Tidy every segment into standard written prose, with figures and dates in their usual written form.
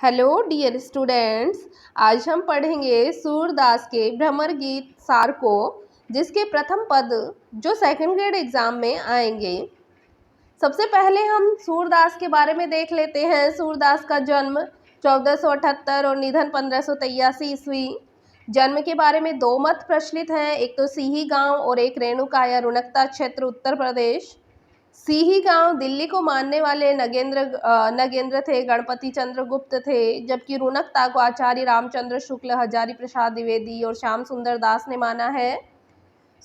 Hello dear students. आज हम पढ़ेंगे सूरदास के भ्रमर गीत सार को, जिसके प्रथम पद जो सेकंड ग्रेड एग्जाम में आएंगे। सबसे पहले हम सूरदास के बारे में देख लेते हैं। सूरदास का जन्म 1478 और निधन 1583 ईस्वी। जन्म के बारे में दो मत प्रचलित हैं, एक तो सीही गांव और एक रेणुका या रुणकता क्षेत्र उत्तर प्रदेश। सीही गांव दिल्ली को मानने वाले नगेंद्र थे, गणपति चंद्र गुप्त थे, जबकि रुणकता को आचार्य रामचंद्र शुक्ल, हजारी प्रसाद द्विवेदी और श्याम सुंदर दास ने माना है।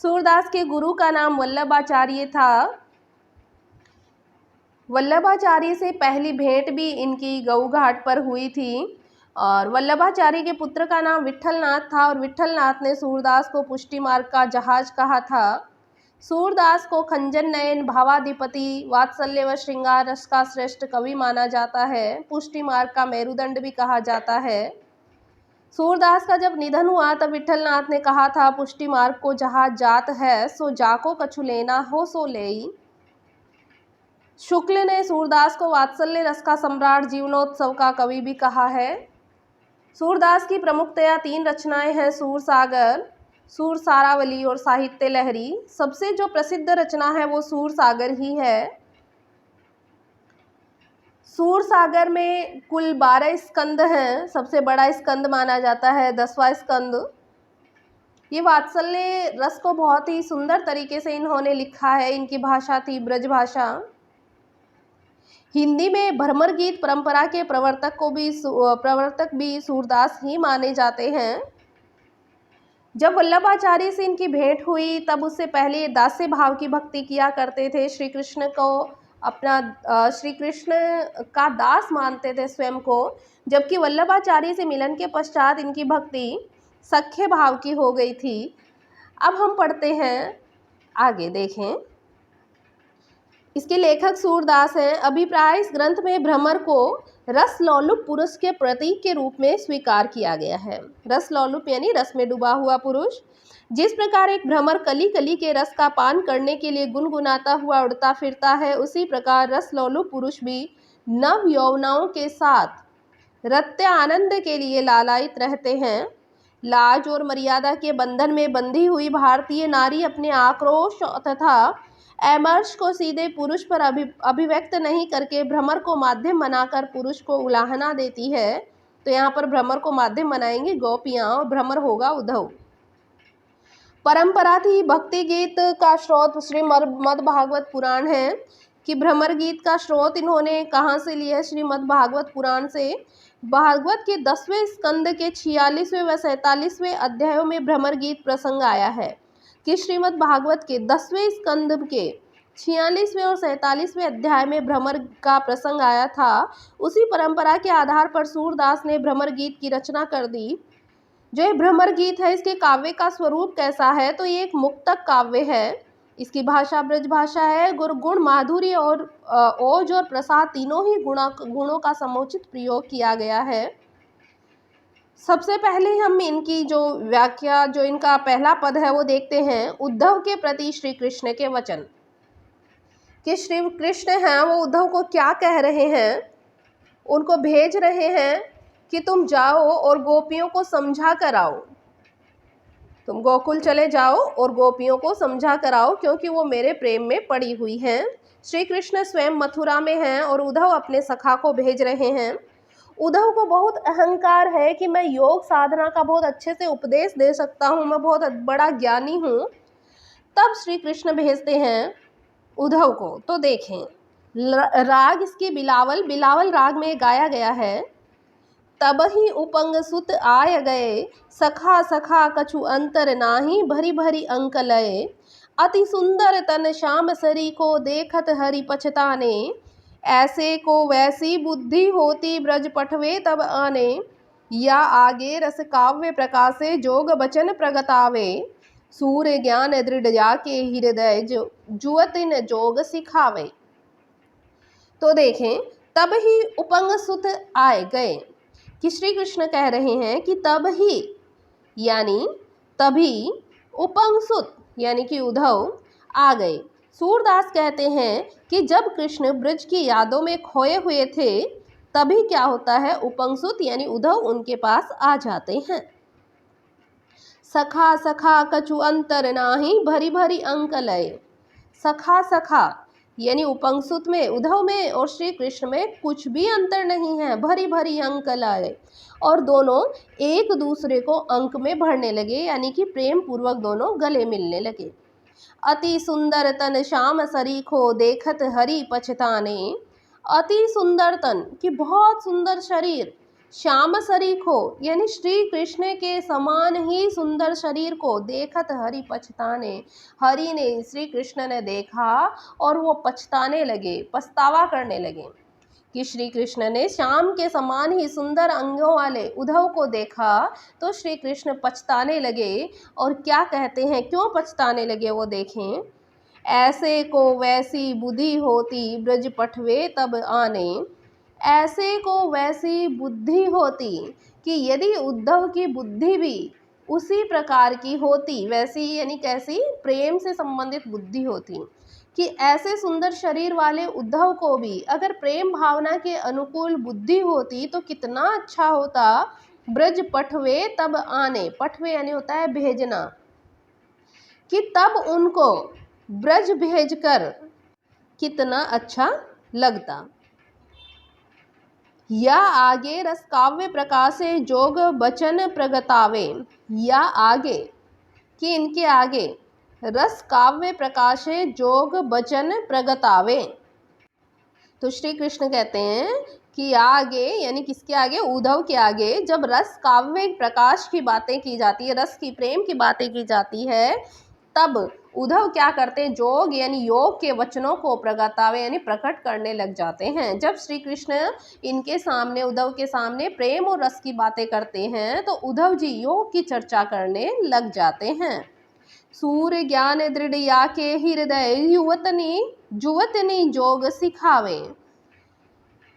सूरदास के गुरु का नाम वल्लभाचार्य था। वल्लभाचार्य से पहली भेंट भी इनकी गऊ घाट पर हुई थी और वल्लभाचार्य के पुत्र का नाम विठलनाथ था और विठलनाथ ने सूरदास को पुष्टि मार्ग का जहाज कहा था। सूरदास को खंजन नयन, भावाधिपति, वात्सल्य व श्रृंगार रस का श्रेष्ठ कवि माना जाता है। पुष्टि मार्ग का मेरुदंड भी कहा जाता है। सूरदास का जब निधन हुआ तब विठलनाथ ने कहा था, पुष्टि मार्ग को जहाँ जात है सो जाको कछु लेना हो सो लेई। शुक्ल ने सूरदास को वात्सल्य रस का सम्राट, जीवनोत्सव का कवि भी कहा है। सूरदास की प्रमुखतया तीन रचनाएं हैं, सूर सागर, सूर सारावली और साहित्य लहरी। सबसे जो प्रसिद्ध रचना है वो सूर सागर ही है। सूर सागर में कुल 12 स्कंद हैं। सबसे बड़ा स्कंद माना जाता है 10वां स्कंद। ये वात्सल्य रस को बहुत ही सुंदर तरीके से इन्होंने लिखा है। इनकी भाषा थी ब्रज भाषा। हिंदी में भ्रमर गीत परंपरा के प्रवर्तक भी सूरदास ही माने जाते हैं। जब वल्लभाचार्य से इनकी भेंट हुई तब उससे पहले दास्य भाव की भक्ति किया करते थे। श्री कृष्ण का दास मानते थे स्वयं को, जबकि वल्लभाचार्य से मिलन के पश्चात इनकी भक्ति सख्य भाव की हो गई थी। अब हम पढ़ते हैं, आगे देखें। इसके लेखक सूरदास हैं। अभिप्राय इस ग्रंथ में भ्रमर को रस लोलुप पुरुष के प्रतीक के रूप में स्वीकार किया गया है। रस लोलुप यानी रस में डूबा हुआ पुरुष। जिस प्रकार एक भ्रमर कली कली के रस का पान करने के लिए गुनगुनाता हुआ उड़ता फिरता है, उसी प्रकार रस लोलुप पुरुष भी नव यौवनाओं के साथ रत्य आनंद के लिए लालायित रहते हैं। लाज और मर्यादा के बंधन में बंधी हुई भारतीय नारी अपने आक्रोश तथा एमर्श को सीधे पुरुष पर अभिव्यक्त नहीं करके भ्रमर को माध्यम बनाकर पुरुष को उलाहना देती है। तो यहाँ पर भ्रमर को माध्यम बनाएंगे गोपियाँ और भ्रमर होगा उद्धव। परंपरा थी भक्ति गीत का स्रोत श्रीमद् भागवत पुराण है कि भ्रमर गीत का स्रोत इन्होंने कहाँ से लिया? श्रीमद् भागवत पुराण से। भागवत के 10वें स्कंद के 46वें व 47वें अध्यायों में भ्रमर गीत प्रसंग आया है कि श्रीमद् भागवत के 10वें स्कंद के 46वें और 47वें अध्याय में भ्रमर का प्रसंग आया था। उसी परंपरा के आधार पर सूरदास ने भ्रमर गीत की रचना कर दी। जो ये भ्रमर गीत है, इसके काव्य का स्वरूप कैसा है? तो ये एक मुक्तक काव्य है। इसकी भाषा ब्रज भाषा है। गुण, माधुर्य और ओज और प्रसाद तीनों ही गुणों का समुचित प्रयोग किया गया है। सबसे पहले हम इनकी जो व्याख्या, जो इनका पहला पद है वो देखते हैं। उद्धव के प्रति श्री कृष्ण के वचन कि श्री कृष्ण हैं वो उद्धव को क्या कह रहे हैं? उनको भेज रहे हैं कि तुम जाओ और गोपियों को समझा कर आओ। तुम गोकुल चले जाओ और गोपियों को समझा कर आओ, क्योंकि वो मेरे प्रेम में पड़ी हुई हैं। श्री कृष्ण स्वयं मथुरा में हैं और उद्धव अपने सखा को भेज रहे हैं। उद्धव को बहुत अहंकार है कि मैं योग साधना का बहुत अच्छे से उपदेश दे सकता हूँ, मैं बहुत बड़ा ज्ञानी हूँ। तब श्री कृष्ण भेजते हैं उद्धव को। तो देखें, राग इसकी बिलावल राग में गाया गया है। तब ही उपंग सुत आय गए, सखा सखा कछु अंतर नाही, भरी भरी अंक लय। अति सुंदर तन श्याम सरी को देखत हरि पछताने, ऐसे को वैसी बुद्धि होती ब्रज पठवे तब आने। या आगे रस काव्य प्रकाशे जोग बचन प्रगटावे, सूर्य ज्ञान दृढ़ जाके हृदय जुवतिन जोग सिखावे। तो देखें, तब ही उपंग सुत आए गए कि श्री कृष्ण कह रहे हैं कि तब ही यानी तभी, उपंग सुत यानी कि उद्धव आ गए। सूरदास कहते हैं कि जब कृष्ण ब्रज की यादों में खोए हुए थे तभी क्या होता है, उपंसुत यानी उद्धव उनके पास आ जाते हैं। सखा सखा कछु अंतर नाही, भरी भरी अंक लय। सखा सखा यानी उपंसुत में, उद्धव में और श्री कृष्ण में कुछ भी अंतर नहीं है, भरी भरी अंक लाए, और दोनों एक दूसरे को अंक में भरने लगे, यानी कि प्रेम पूर्वक दोनों गले मिलने लगे। अति सुंदर तन श्याम सरीखो, देखत हरि पछताने। अति सुंदर तन कि बहुत सुंदर शरीर, श्याम सरीखो यानी श्री कृष्ण के समान ही सुंदर शरीर को, देखत हरि पछताने, हरि ने श्री कृष्ण ने देखा और वो पछताने लगे, पछतावा करने लगे कि श्री कृष्ण ने श्याम के समान ही सुंदर अंगों वाले उद्धव को देखा, तो श्री कृष्ण पछताने लगे। और क्या कहते हैं, क्यों पछताने लगे वो देखें। ऐसे को वैसी बुद्धि होती, ब्रज पठवे तब आने। ऐसे को वैसी बुद्धि होती कि यदि उद्धव की बुद्धि भी उसी प्रकार की होती, वैसी यानी कैसी, प्रेम से संबंधित बुद्धि होती, कि ऐसे सुंदर शरीर वाले उद्धव को भी अगर प्रेम भावना के अनुकूल बुद्धि होती तो कितना अच्छा होता। ब्रज पठवे तब आने, पठवे यानी होता है भेजना, कि तब उनको ब्रज भेजकर कितना अच्छा लगता। या आगे रस काव्य प्रकाशे जोग बचन प्रगटावे। या आगे कि इनके आगे रस काव्य प्रकाशे जोग बचन प्रगटावे। तो श्री कृष्ण कहते हैं कि आगे यानी किसके आगे, उद्धव के आगे जब रस काव्य प्रकाश की बातें की जाती है, रस की प्रेम की बातें की जाती है, तब उद्धव क्या करते हैं, जोग यानी योग के वचनों को प्रगटावे यानी प्रकट करने लग जाते हैं। जब श्री कृष्ण इनके सामने, उद्धव के सामने प्रेम और रस की बातें करते हैं तो उद्धव जी योग की चर्चा करने लग जाते हैं। सूर्य ज्ञान दृढ़ या के हृदय, युवतनी जुवतनी जोग सिखावे।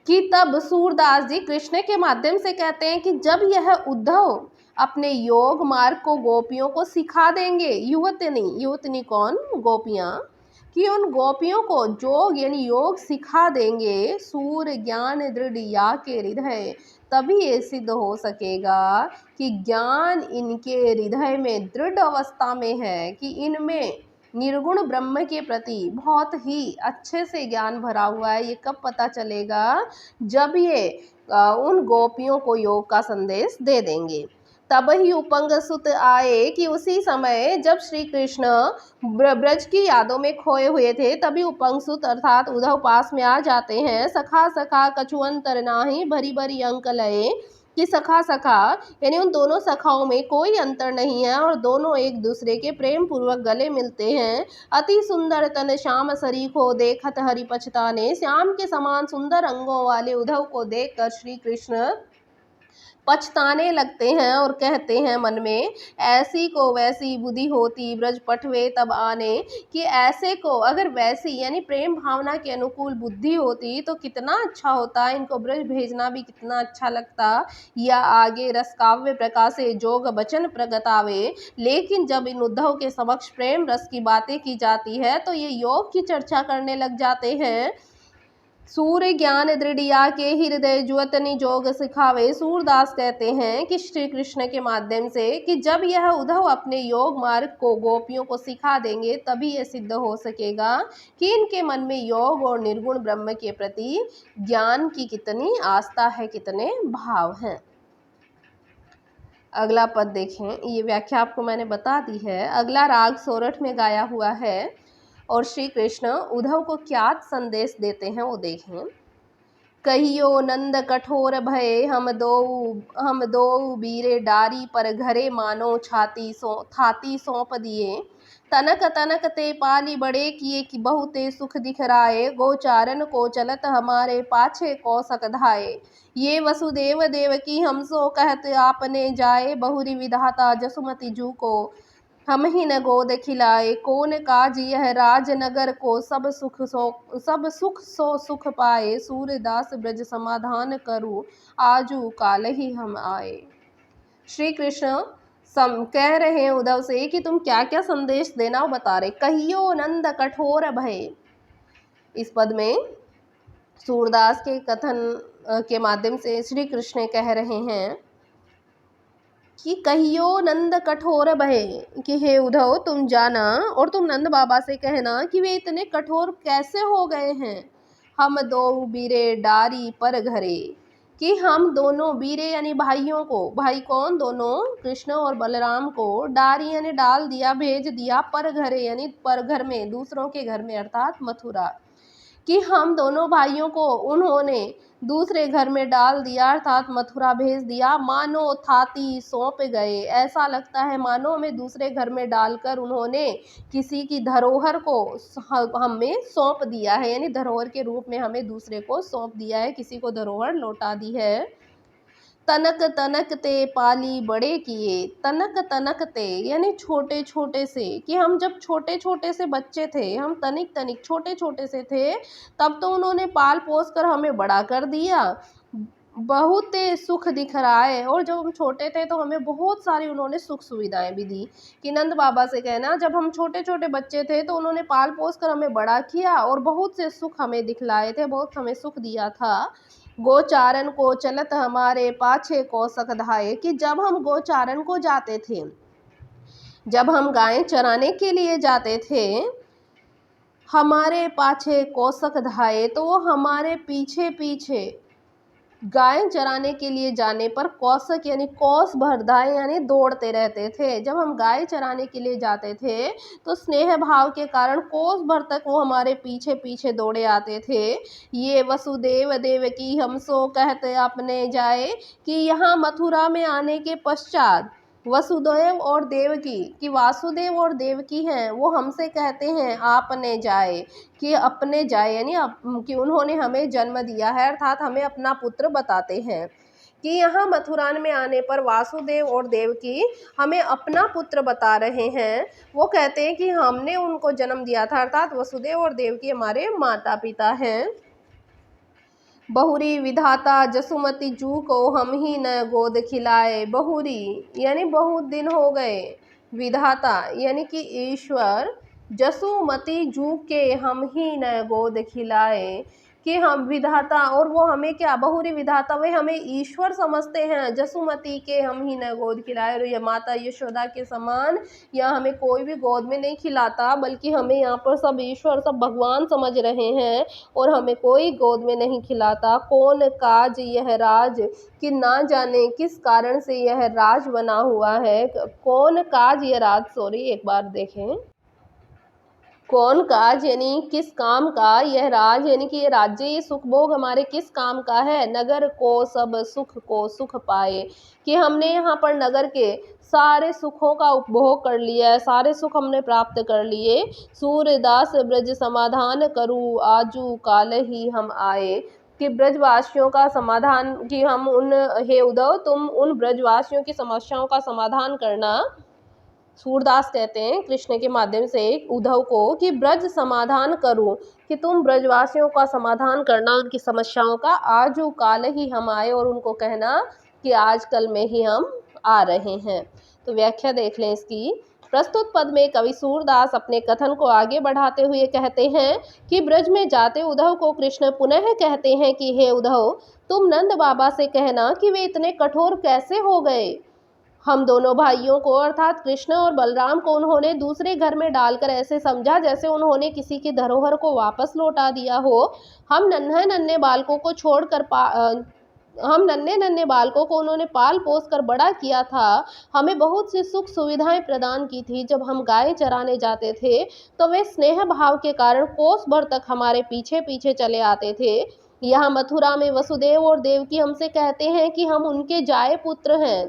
कि तब सूरदास जी कृष्ण के माध्यम से कहते हैं कि जब यह उद्धव अपने योग मार्ग को गोपियों को सिखा देंगे, युवतनी, युवतनी कौन, गोपियां, कि उन गोपियों को जोग यानी योग सिखा देंगे, सूर्य ज्ञान दृढ़ या के हृदय, तभी ये सिद्ध हो सकेगा कि ज्ञान इनके हृदय में दृढ़ अवस्था में है, कि इनमें निर्गुण ब्रह्म के प्रति बहुत ही अच्छे से ज्ञान भरा हुआ है। ये कब पता चलेगा, जब ये उन गोपियों को योग का संदेश दे देंगे। तब ही उपंग सुत आए, कि उसी समय जब श्री कृष्ण ब्रज की यादों में खोए हुए थे, तभी उपंग सुत अर्थात उद्धव पास में आ जाते हैं। सखा सखा कछु अंतर नाही, भरी भरी अंक लय। कि सखा सखा यानी उन दोनों सखाओं में कोई अंतर नहीं है और दोनों एक दूसरे के प्रेम पूर्वक गले मिलते हैं। अति सुंदर तन श्याम सरीखो, देखत हरि पछताने। श्याम के समान सुंदर अंगों वाले उद्धव को देखकर श्री कृष्ण पछताने लगते हैं और कहते हैं मन में, ऐसी को वैसी बुद्धि होती, ब्रज पठवे तब आने। कि ऐसे को अगर वैसी यानी प्रेम भावना के अनुकूल बुद्धि होती तो कितना अच्छा होता, इनको ब्रज भेजना भी कितना अच्छा लगता। या आगे रस काव्य प्रकाशे जोग बचन प्रगटावे। लेकिन जब इन उद्धव के समक्ष प्रेम रस की बातें की जाती है तो ये योग की चर्चा करने लग जाते हैं। सूर्य ज्ञान दृढ़िया के हृदय जुवतनी जोग सिखावे। सूरदास कहते हैं कि श्री कृष्ण के माध्यम से कि जब यह उद्धव अपने योग मार्ग को गोपियों को सिखा देंगे, तभी यह सिद्ध हो सकेगा कि इनके मन में योग और निर्गुण ब्रह्म के प्रति ज्ञान की कितनी आस्था है, कितने भाव हैं। अगला पद देखें, ये व्याख्या आपको मैंने बता दी है। अगला राग सोरठ में गाया हुआ है और श्री कृष्ण उद्धव को क्या संदेश देते हैं वो देखें। कहियो नंद कठोर भये, हम दो बीरे डारी पर घरे, मानो थाती सौंप दिए। तनक तनक ते पाली बड़े किए, कि बहुते सुख दिखराए। गोचारन को चलत हमारे, पाछे कौसक धाये। ये वसुदेव देवकी हम सो कहत, आपने जाए। बहुरी विधाता जसुमति जू को, हम ही न गोद खिलाए। कौन काज यह राजनगर को, सब सुख सो सुख पाए। सूरदास ब्रज समाधान करूँ, आजू काल ही हम आए। श्री कृष्ण कह रहे हैं उद्धव से कि तुम क्या क्या संदेश देना, वो बता रहे। कहियो नंद कठोर भय, इस पद में सूरदास के कथन के माध्यम से श्री कृष्ण कह रहे हैं कि कहियो नंद कठोर भये, कि हे उद्धव तुम जाना और तुम नंद बाबा से कहना कि वे इतने कठोर कैसे हो गए हैं। हम दो बीरे डारी पर घरे, कि हम दोनों बीरे यानी भाइयों को, भाई कौन, दोनों कृष्ण और बलराम को, डारी यानी डाल दिया, भेज दिया, पर घरे यानी पर घर में, दूसरों के घर में अर्थात मथुरा, कि हम दोनों भाइयों को उन्होंने दूसरे घर में डाल दिया अर्थात मथुरा भेज दिया। मानो थाती सौंप गए, ऐसा लगता है मानो हमें दूसरे घर में डालकर उन्होंने किसी की धरोहर को हमें सौंप दिया है, यानी धरोहर के रूप में हमें दूसरे को सौंप दिया है, किसी को धरोहर लौटा दी है। तनक तनक ते पाली बड़े किए, तनक तनक ते यानी छोटे छोटे से, कि हम जब छोटे छोटे से बच्चे थे, हम तनिक तनिक छोटे छोटे से थे, तब तो उन्होंने पाल पोस कर हमें बड़ा कर दिया, बहुत सुख दिख रहा है। और जब हम छोटे थे तो हमें बहुत सारी उन्होंने सुख सुविधाएं भी दी। कि नंद बाबा से कहना जब हम छोटे छोटे बच्चे थे तो उन्होंने पाल पोस कर हमें बड़ा किया और बहुत से सुख हमें दिखलाए थे, बहुत हमें सुख दिया था। गोचारण को चलत हमारे पाछे कौसक धाये, कि जब हम गोचारण को जाते थे, जब हम गायें चराने के लिए जाते थे, हमारे पाछे कौसक धाये, तो वो हमारे पीछे पीछे गायें चराने के लिए जाने पर कौसक यानी कौस भरधाए यानी दौड़ते रहते थे। जब हम गाय चराने के लिए जाते थे तो स्नेह भाव के कारण कोस भर तक वो हमारे पीछे पीछे दौड़े आते थे। ये वसुदेव देवकी हम सो कहते अपने जाए, कि यहाँ मथुरा में आने के पश्चात वसुदेव और देवकी, कि वासुदेव और देवकी हैं वो हमसे कहते हैं आपने जाए, कि अपने जाए यानी कि उन्होंने हमें जन्म दिया है अर्थात हमें अपना पुत्र बताते हैं। कि यहाँ मथुरा में आने पर वासुदेव और देवकी हमें अपना पुत्र बता रहे हैं। वो कहते हैं कि हमने उनको जन्म दिया था अर्थात वसुदेव और देवकी हमारे माता पिता हैं। बहुरी विधाता जसुमती जू को हम ही न गोद खिलाए, बहुरी यानी बहुत दिन हो गए, विधाता यानी कि ईश्वर, जसुमती जू के हम ही न गोद खिलाए, कि हम विधाता और वो हमें क्या, बहुरी विधाता वे हमें ईश्वर समझते हैं, जसुमती के हम ही न गोद खिलाए, और यह माता यशोदा के समान यहाँ हमें कोई भी गोद में नहीं खिलाता, बल्कि हमें यहाँ पर सब ईश्वर सब भगवान समझ रहे हैं और हमें कोई गोद में नहीं खिलाता। कौन काज यह राज, कि ना जाने किस कारण से यह राज बना हुआ है। कौन काज यह राज, सॉरी एक बार देखें, कौन काज यानी किस काम का, यह राज यानी कि ये राज्य, ये सुख भोग हमारे किस काम का है। नगर को सब सुख को सुख पाए, कि हमने यहाँ पर नगर के सारे सुखों का उपभोग कर लिया है, सारे सुख हमने प्राप्त कर लिए। सूर्यदास ब्रज समाधान करूँ आजू काल ही हम आए, कि ब्रजवासियों का समाधान, कि हम उन, हे उद्धव तुम उन ब्रजवासियों की समस्याओं का समाधान करना। सूरदास कहते हैं कृष्ण के माध्यम से उद्धव को कि ब्रज समाधान करूं, कि तुम ब्रजवासियों का समाधान करना, उनकी समस्याओं का। आजू काल ही हम आए, और उनको कहना कि आज कल में ही हम आ रहे हैं। तो व्याख्या देख लें इसकी। प्रस्तुत पद में कवि सूरदास अपने कथन को आगे बढ़ाते हुए कहते हैं कि ब्रज में जाते उद्धव को कृष्ण पुनः कहते हैं कि हे उद्धव तुम नंद बाबा से कहना कि वे इतने कठोर कैसे हो गए। हम दोनों भाइयों को अर्थात कृष्ण और बलराम को उन्होंने दूसरे घर में डालकर ऐसे समझा जैसे उन्होंने किसी की धरोहर को वापस लौटा दिया हो। हम नन्हे नन्हे बालकों को छोड़कर हम नन्हे नन्हे बालकों को उन्होंने पाल पोस कर बड़ा किया था। हमें बहुत सी सुख सुविधाएं प्रदान की थी। जब हम गाय चराने जाते थे तो वे स्नेह भाव के कारण कोस भर तक हमारे पीछे पीछे चले आते थे। यहाँ मथुरा में वसुदेव और देवकी हमसे कहते हैं कि हम उनके जाए पुत्र हैं।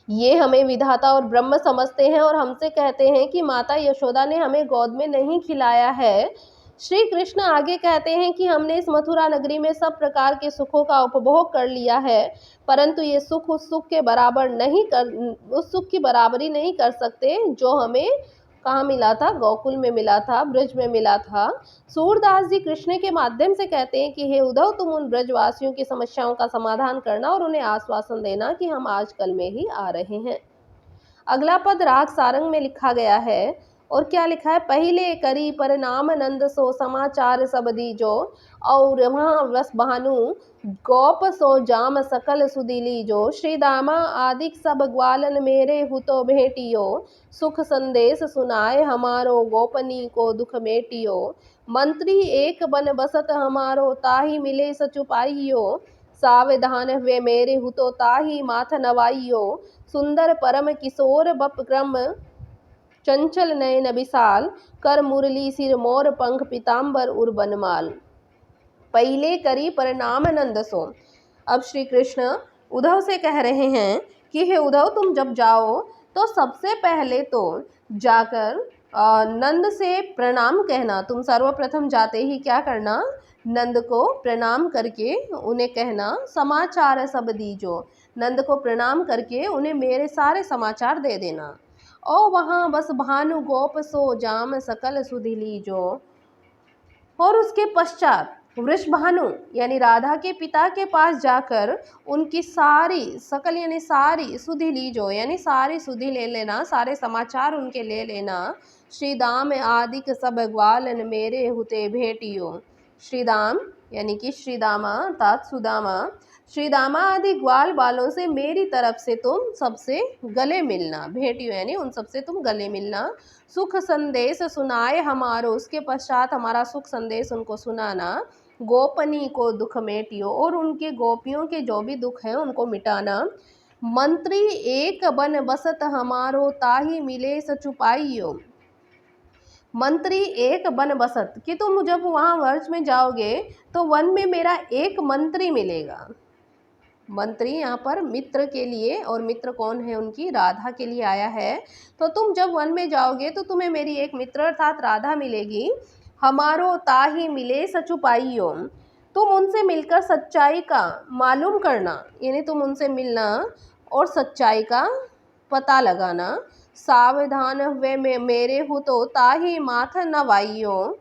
ये हमें विधाता और ब्रह्म समझते हैं और हमसे कहते हैं कि माता यशोदा ने हमें गोद में नहीं खिलाया है। श्री कृष्ण आगे कहते हैं कि हमने इस मथुरा नगरी में सब प्रकार के सुखों का उपभोग कर लिया है, परंतु ये सुख उस सुख के बराबर नहीं कर उस सुख की बराबरी नहीं कर सकते जो हमें कहाँ मिला था, गोकुल में मिला था, ब्रज में मिला था। सूरदास जी कृष्ण के माध्यम से कहते हैं कि हे उद्धव तुम उन ब्रजवासियों की समस्याओं का समाधान करना और उन्हें आश्वासन देना कि हम आजकल में ही आ रहे हैं। अगला पद राग सारंग में लिखा गया है। और क्या लिखा है, पहले करी परिणाम नंद सो समाचार सब दीजो, और वहाँ बस भानु गोप सो जाम सकल सुधि लीजो, श्री दामा आदिक सब ग्वालन मेरे हुतो भेटियो, सुख संदेश सुनाए हमारो गोपनी को दुख मेटियो, मंत्री एक बन बसत हमारो ताही मिले सचुपाइयो, सावधान हुए मेरे हुतो ताही माथ नवाइयो, सुंदर परम किशोर बप क्रम चंचल नयन विशाल, कर मुरली सिर मोर पंख पीताम्बर उर बनमाल, पहले करी परिणाम नंद सो। अब श्री कृष्ण उद्धव से कह रहे हैं कि हे उद्धव, तुम जब जाओ तो सबसे पहले तो जाकर नंद से प्रणाम कहना। तुम सर्वप्रथम जाते ही क्या करना, नंद को प्रणाम करके उन्हें कहना समाचार सब दीजो, नंद को प्रणाम करके उन्हें मेरे सारे समाचार दे देना। और वहाँ बस भानु गोप सो जाम सकल सुधि लीजो, और उसके पश्चात वृषभानु यानी राधा के पिता के पास जाकर उनकी सारी सकल यानी सारी सुधि लीजो यानी सारी सुधि ले लेना, सारे समाचार उनके ले लेना। श्री दाम आदिक सब ग्वालन मेरे हुते भेटियो, श्री दाम यानी कि श्री दामा अर्थात सुदामा, श्री दामा आदि ग्वाल बालों से मेरी तरफ से तुम सबसे गले मिलना, भेटियो यानी उन सबसे तुम गले मिलना। सुख संदेश सुनाए हमारो, उसके पश्चात हमारा सुख संदेश उनको सुनाना। गोपनी को दुख मेटियो, और उनके गोपियों के जो भी दुख हैं उनको मिटाना। मंत्री एक बन बसत हमारो ताही मिले सचुपाइयो, मंत्री एक वन बसत कि तुम जब वहाँ वर्ष में जाओगे तो वन में मेरा एक मंत्री मिलेगा। मंत्री यहाँ पर मित्र के लिए, और मित्र कौन है, उनकी राधा के लिए आया है। तो तुम जब वन में जाओगे तो तुम्हें मेरी एक मित्र अर्थात राधा मिलेगी। हमारो ताही मिले सचुपाइयो, तुम उनसे मिलकर सच्चाई का मालूम करना, यानी तुम उनसे मिलना और सच्चाई का पता लगाना। सावधान हुए मेरे हु तो ताही माथ नवाइयो,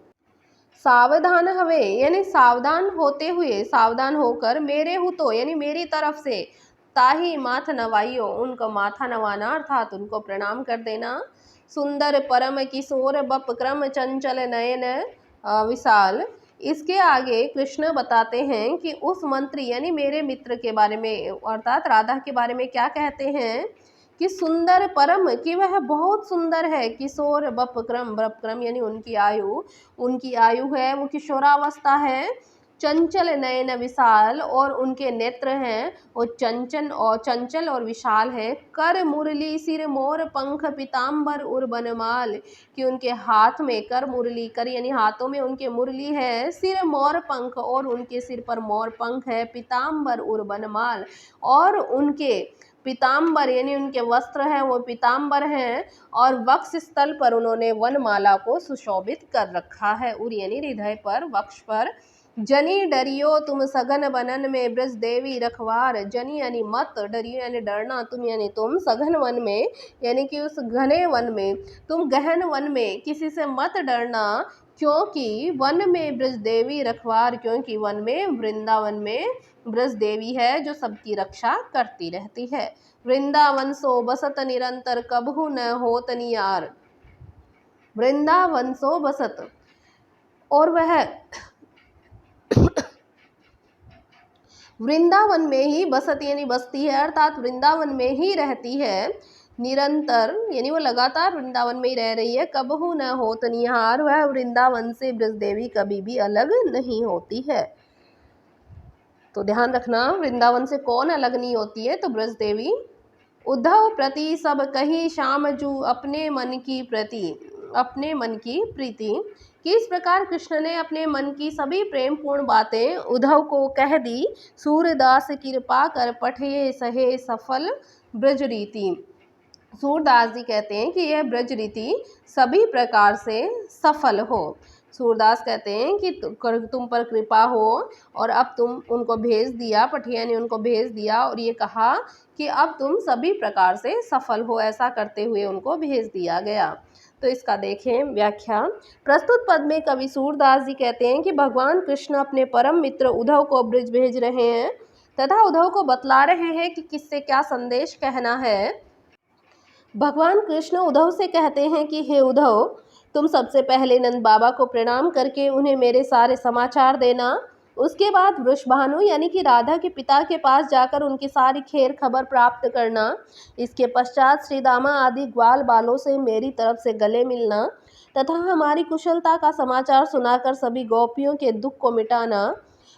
सावधान हवे यानी सावधान होते हुए, सावधान होकर, मेरे हु तो यानी मेरी तरफ से, ताही माथ नवाइयो उनको माथा नवाना अर्थात उनको प्रणाम कर देना। सुंदर परम किशोर बप क्रम चंचल नयन विशाल, इसके आगे कृष्ण बताते हैं कि उस मंत्री यानी मेरे मित्र के बारे में अर्थात राधा के बारे में क्या कहते हैं कि सुंदर परम कि वह बहुत सुंदर है, किशोर बपक्रम यानी उनकी आयु है, वो किशोरावस्था है। चंचल नयन विशाल, और उनके नेत्र हैं वो चंचल और विशाल है। कर मुरली सिर मोर पंख पीताम्बर उर बनमाल, कि उनके हाथ में कर मुरली, कर यानी हाथों में उनके मुरली है, सिर मोर पंख और उनके सिर पर मोर पंख है, पीताम्बर उर बनमाल, और उनके पीताम्बर यानी उनके वस्त्र हैं वो पीताम्बर हैं, और वक्ष स्थल पर उन्होंने वनमाला को सुशोभित कर रखा है। उर यानी हृदय पर, वक्ष पर। जनी डरियो तुम सघन बनन में ब्रज देवी रखवार, जनी यानी मत, डरियो यानी डरना, तुम यानी तुम, सघन वन में यानी कि उस घने वन में, तुम गहन वन में किसी से मत डरना, क्योंकि वन में ब्रज देवी रखवार, क्योंकि वन में वृंदावन में ब्रज देवी है जो सबकी रक्षा करती रहती है। वृंदावन सो बसत निरंतर कबहू न होत नियार, वृंदावन सो बसत, और वह वृंदावन में ही बसत यानी बसती है अर्थात वृंदावन में ही रहती है। निरंतर यानी वो लगातार वृंदावन में ही रह रही है। कबहू न होत निहार, वह वृंदावन से ब्रज देवी कभी भी अलग नहीं होती है। तो ध्यान रखना, वृंदावन से कौन अलग नहीं होती है, तो ब्रज देवी। उद्धव प्रति सब कही श्याम जू अपने मन की प्रति, अपने मन की प्रीति, कि इस प्रकार कृष्ण ने अपने मन की सभी प्रेमपूर्ण बातें उद्धव को कह दी। सूरदास कृपा कर पठे सहे सफल ब्रज रीति, सूरदास जी कहते हैं कि यह ब्रज रीति सभी प्रकार से सफल हो। सूरदास कहते हैं कि तुम पर कृपा हो और अब तुम उनको भेज दिया, पठिया ने उनको भेज दिया और ये कहा कि अब तुम सभी प्रकार से सफल हो, ऐसा करते हुए उनको भेज दिया गया। तो इसका देखें व्याख्या। प्रस्तुत पद में कवि सूरदास जी कहते हैं कि भगवान कृष्ण अपने परम मित्र उद्धव को ब्रज भेज रहे हैं तथा उद्धव को बतला रहे हैं कि किससे क्या संदेश कहना है। भगवान कृष्ण उद्धव से कहते हैं कि हे उद्धव, तुम सबसे पहले नंद बाबा को प्रणाम करके उन्हें मेरे सारे समाचार देना। उसके बाद वृषभानु यानी कि राधा के पिता के पास जाकर उनकी सारी खैर खबर प्राप्त करना। इसके पश्चात श्री दामा आदि ग्वाल बालों से मेरी तरफ से गले मिलना तथा हमारी कुशलता का समाचार सुनाकर सभी गोपियों के दुख को मिटाना।